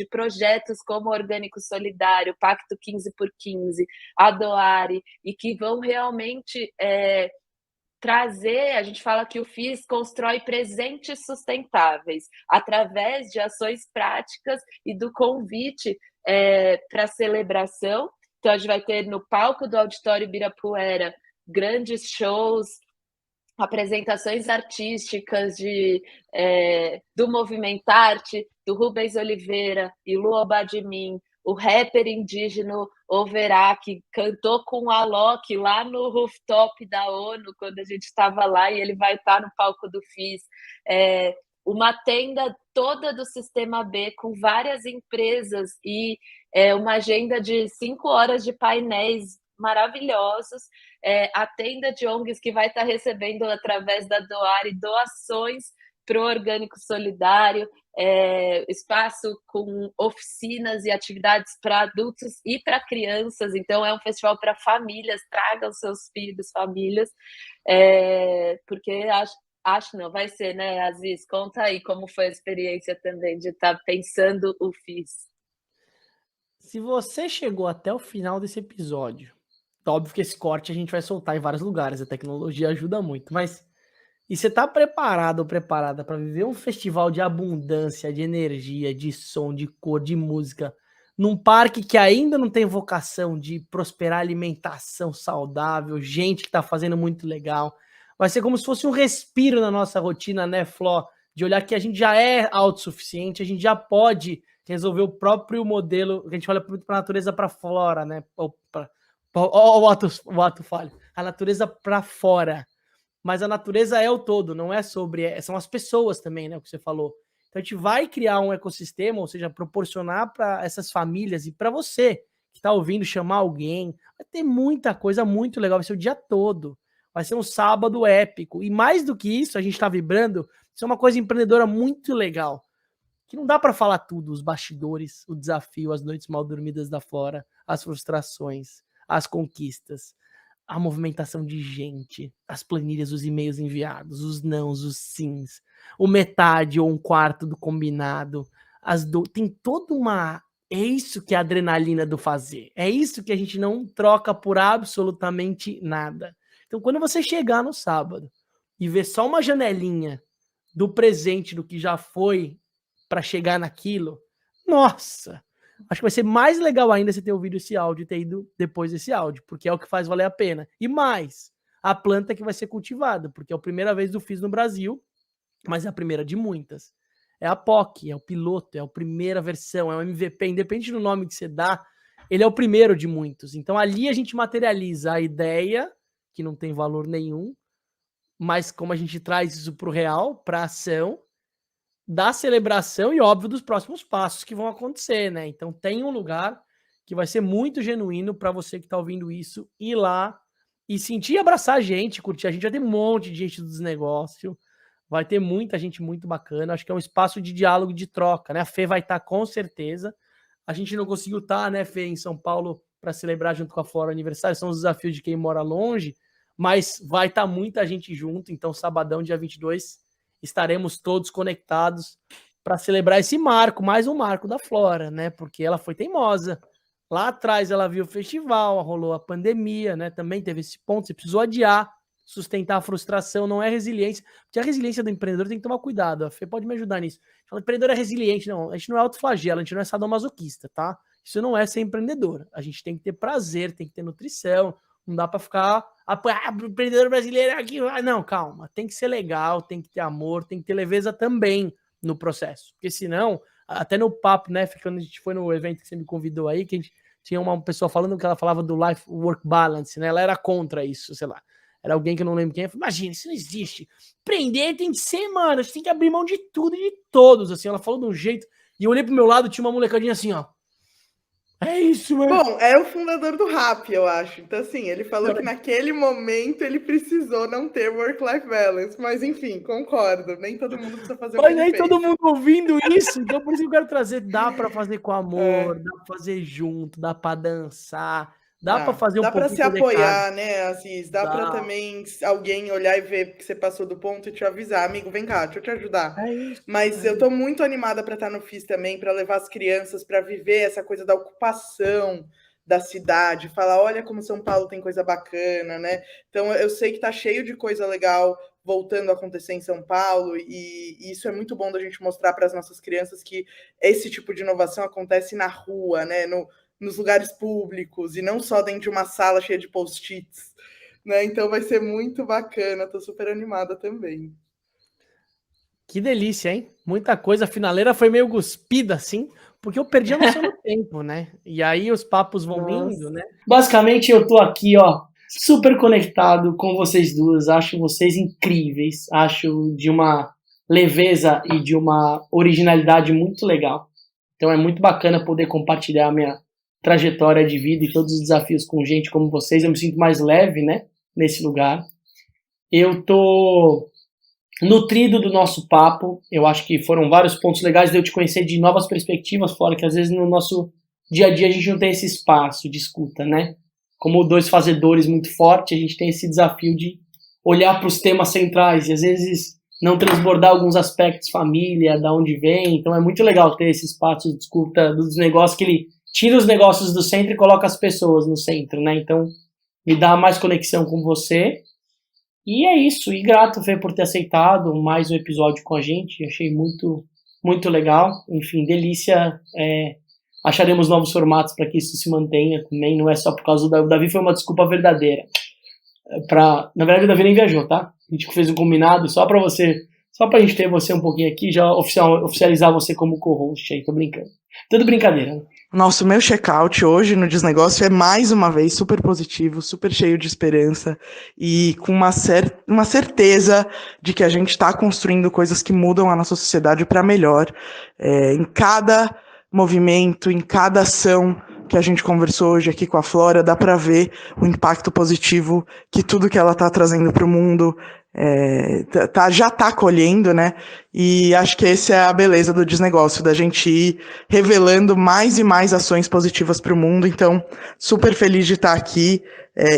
projetos como Orgânico Solidário, Pacto 15x15, a Doare, e que vão realmente trazer, a gente fala que o FIS constrói presentes sustentáveis através de ações práticas e do convite para celebração. Então, a gente vai ter no palco do Auditório Ibirapuera grandes shows, apresentações artísticas do Movimentarte, do Rubens Oliveira e Lu Obadimin, o rapper indígena Overá, que cantou com o Alok lá no rooftop da ONU, quando a gente estava lá, e ele vai estar no palco do FIS. Uma tenda toda do Sistema B, com várias empresas, e uma agenda de 5 horas de painéis maravilhosos, a tenda de ONGs que vai estar recebendo, através da Doare, doações para o Orgânico Solidário, espaço com oficinas e atividades para adultos e para crianças. Então é um festival para famílias, tragam seus filhos, famílias, porque acho não, vai ser, né, Aziz? Conta aí como foi a experiência também de estar pensando o FIS. Se você chegou até o final desse episódio, óbvio que esse corte a gente vai soltar em vários lugares, a tecnologia ajuda muito, mas e você tá preparado ou preparada para viver um festival de abundância, de energia, de som, de cor, de música, num parque que ainda não tem vocação de prosperar alimentação saudável, gente que tá fazendo muito legal. Vai ser como se fosse um respiro na nossa rotina, né, Fló? De olhar que a gente já é autossuficiente, a gente já pode resolver o próprio modelo, que a gente olha muito para a natureza, para fora, né? O ato falho. A natureza para fora. Mas a natureza é o todo, não é sobre... São as pessoas também, né? O que você falou. Então a gente vai criar um ecossistema, ou seja, proporcionar para essas famílias e para você que está ouvindo, chamar alguém. Vai ter muita coisa muito legal, vai ser o dia todo. Vai ser um sábado épico. E mais do que isso, a gente está vibrando, isso é uma coisa empreendedora muito legal. Que não dá para falar tudo, os bastidores, o desafio, as noites mal dormidas da Flora, as frustrações, as conquistas, a movimentação de gente, as planilhas, os e-mails enviados, os nãos, os sims, o metade ou um quarto do combinado, tem toda uma... É isso que é a adrenalina do fazer. É isso que a gente não troca por absolutamente nada. Então, quando você chegar no sábado e ver só uma janelinha do presente, do que já foi, para chegar naquilo, nossa, acho que vai ser mais legal ainda você ter ouvido esse áudio e ter ido depois desse áudio, porque é o que faz valer a pena. E mais, a planta que vai ser cultivada, porque é a primeira vez do FIS no Brasil, mas é a primeira de muitas. É a POC, é o piloto, é a primeira versão, é o MVP, independente do nome que você dá, ele é o primeiro de muitos. Então ali a gente materializa a ideia, que não tem valor nenhum, mas como a gente traz isso para o real, para a ação, da celebração e, óbvio, dos próximos passos que vão acontecer, né? Então tem um lugar que vai ser muito genuíno para você que está ouvindo isso ir lá e sentir e abraçar a gente, curtir a gente. Vai ter um monte de gente dos negócios, vai ter muita gente muito bacana. Acho que é um espaço de diálogo, de troca, né? A Fê vai estar com certeza. A gente não conseguiu estar, né, Fê, em São Paulo para celebrar junto com a Flora o aniversário. São os desafios de quem mora longe, mas vai estar muita gente junto. Então, sabadão, dia 22, estaremos todos conectados para celebrar esse marco, mais um marco da Flora, né? Porque ela foi teimosa. Lá atrás ela viu o festival, rolou a pandemia, né? Também teve esse ponto, você precisou adiar, sustentar a frustração, não é resiliência. Porque a resiliência do empreendedor tem que tomar cuidado. A Fê pode me ajudar nisso. O empreendedor é resiliente, não. A gente não é autoflagelo, a gente não é sadomasoquista, tá? Isso não é ser empreendedor. A gente tem que ter prazer, tem que ter nutrição. Não dá para ficar empreendedor brasileiro aqui. Não, calma. Tem que ser legal, tem que ter amor, tem que ter leveza também no processo. Porque senão, até no papo, né? Quando a gente foi no evento que você me convidou aí, que a gente tinha uma pessoa falando que ela falava do life work balance, né? Ela era contra isso, sei lá. Era alguém que eu não lembro quem. Imagina, isso não existe. Empreender tem que ser, mano. Você tem que abrir mão de tudo e de todos. Assim, ela falou de um jeito. E eu olhei pro meu lado, tinha uma molecadinha assim, ó. É isso, mano. Bom, é o fundador do Rappi, eu acho. Então, assim, ele falou que naquele momento ele precisou não ter work-life balance. Mas, enfim, concordo. Nem todo mundo precisa fazer o que ele Mas aí fez. todo mundo ouvindo isso. Então, por isso que eu quero trazer. Dá pra fazer com amor, dá pra fazer junto, dá pra dançar. Dá para fazer um pouquinho. Dá para se apoiar, né, Aziz? Dá para também alguém olhar e ver que você passou do ponto e te avisar. Amigo, vem cá, deixa eu te ajudar. É isso. Mas eu tô muito animada para estar no FIS também, para levar as crianças para viver essa coisa da ocupação da cidade, falar, olha como São Paulo tem coisa bacana, né? Então eu sei que tá cheio de coisa legal voltando a acontecer em São Paulo e isso é muito bom da gente mostrar para as nossas crianças que esse tipo de inovação acontece na rua, né? Nos lugares públicos e não só dentro de uma sala cheia de post-its, né? Então vai ser muito bacana, tô super animada também. Que delícia, hein? Muita coisa. A finaleira foi meio cuspida, assim, porque eu perdi a noção do tempo, né? E aí os papos vão vindo, né? Basicamente, eu tô aqui, ó, super conectado com vocês duas. Acho vocês incríveis. Acho de uma leveza e de uma originalidade muito legal. Então é muito bacana poder compartilhar a minha trajetória de vida e todos os desafios com gente como vocês. Eu me sinto mais leve, né, nesse lugar. Eu tô nutrido do nosso papo. Eu acho que foram vários pontos legais de eu te conhecer de novas perspectivas, fora que às vezes no nosso dia a dia a gente não tem esse espaço de escuta, né? Como dois fazedores muito fortes, a gente tem esse desafio de olhar para os temas centrais e às vezes não transbordar alguns aspectos, família, da onde vem. Então é muito legal ter esse espaço de escuta dos negócios que ele tira os negócios do centro e coloca as pessoas no centro, né? Então, me dá mais conexão com você. E é isso. E grato, Fê, por ter aceitado mais um episódio com a gente. Achei muito, muito legal. Enfim, delícia. Acharemos novos formatos para que isso se mantenha também. Não é só por causa do Davi, foi uma desculpa verdadeira. Na verdade, o Davi nem viajou, tá? A gente fez um combinado só pra gente ter você um pouquinho aqui, já oficializar você como co-host aí, tô brincando. Tudo brincadeira, né? Nossa, o meu check-out hoje no Desnegócio é mais uma vez super positivo, super cheio de esperança e com uma certeza de que a gente está construindo coisas que mudam a nossa sociedade para melhor. Em cada movimento, em cada ação que a gente conversou hoje aqui com a Flora, dá para ver o impacto positivo que tudo que ela está trazendo para o mundo já está colhendo, né? E acho que essa é a beleza do Desnegócio, da gente ir revelando mais e mais ações positivas para o mundo. Então, super feliz de estar aqui,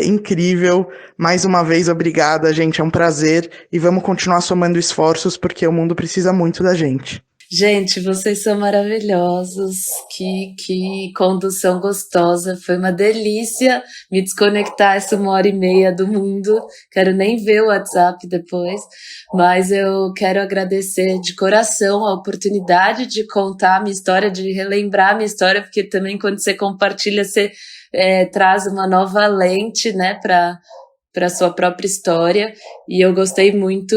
incrível. Mais uma vez, obrigada, gente, é um prazer. E vamos continuar somando esforços, porque o mundo precisa muito da gente. Gente, vocês são maravilhosos, que condução gostosa, foi uma delícia me desconectar essa 1h30 do mundo, quero nem ver o WhatsApp depois, mas eu quero agradecer de coração a oportunidade de contar a minha história, de relembrar a minha história, porque também quando você compartilha, você traz uma nova lente, né, para a sua própria história, e eu gostei muito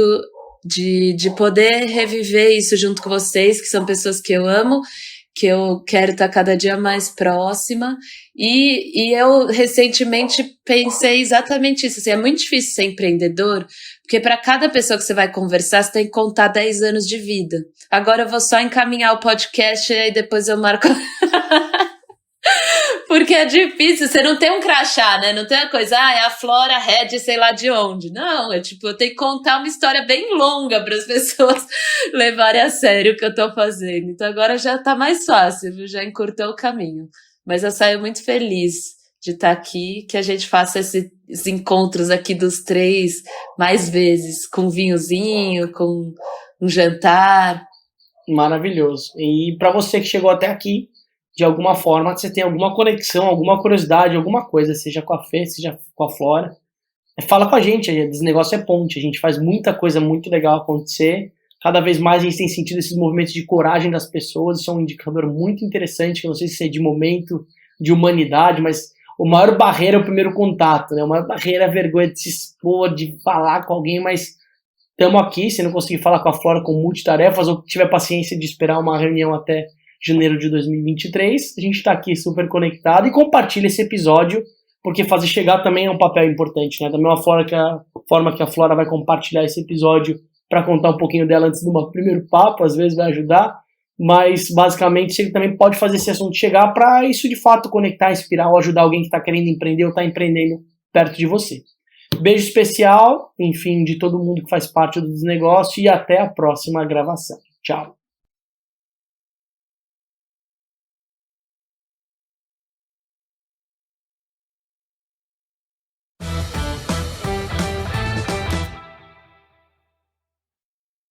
de poder reviver isso junto com vocês, que são pessoas que eu amo, que eu quero estar cada dia mais próxima, e eu recentemente pensei exatamente isso, assim, é muito difícil ser empreendedor, porque para cada pessoa que você vai conversar, você tem que contar 10 anos de vida. Agora eu vou só encaminhar o podcast e aí depois eu marco... Porque é difícil, você não tem um crachá, né? Não tem uma coisa, é a Flora Head, sei lá de onde. Não, é tipo, eu tenho que contar uma história bem longa para as pessoas levarem a sério o que eu tô fazendo. Então agora já tá mais fácil, viu? Já encurtou o caminho. Mas eu saio muito feliz de estar aqui, que a gente faça esses encontros aqui dos 3 mais vezes, com vinhozinho, com um jantar. Maravilhoso. E para você que chegou até aqui, de alguma forma, você tem alguma conexão, alguma curiosidade, alguma coisa, seja com a Fê, seja com a Flora, fala com a gente. Esse negócio é ponte, a gente faz muita coisa muito legal acontecer. Cada vez mais a gente tem sentido esses movimentos de coragem das pessoas. Isso é um indicador muito interessante, que eu não sei se é de momento, de humanidade, mas o maior barreira é o primeiro contato, né? A maior barreira é a vergonha de se expor, de falar com alguém, mas estamos aqui. Se não conseguir falar com a Flora com multitarefas, ou tiver paciência de esperar uma reunião até janeiro de 2023, a gente está aqui super conectado, e compartilha esse episódio, porque fazer chegar também é um papel importante, né? Da mesma forma que a Flora vai compartilhar esse episódio para contar um pouquinho dela antes do primeiro papo, às vezes vai ajudar, mas basicamente você também pode fazer esse assunto chegar para isso de fato conectar, inspirar ou ajudar alguém que está querendo empreender ou está empreendendo perto de você. Beijo especial, enfim, de todo mundo que faz parte dos negócios, e até a próxima gravação. Tchau.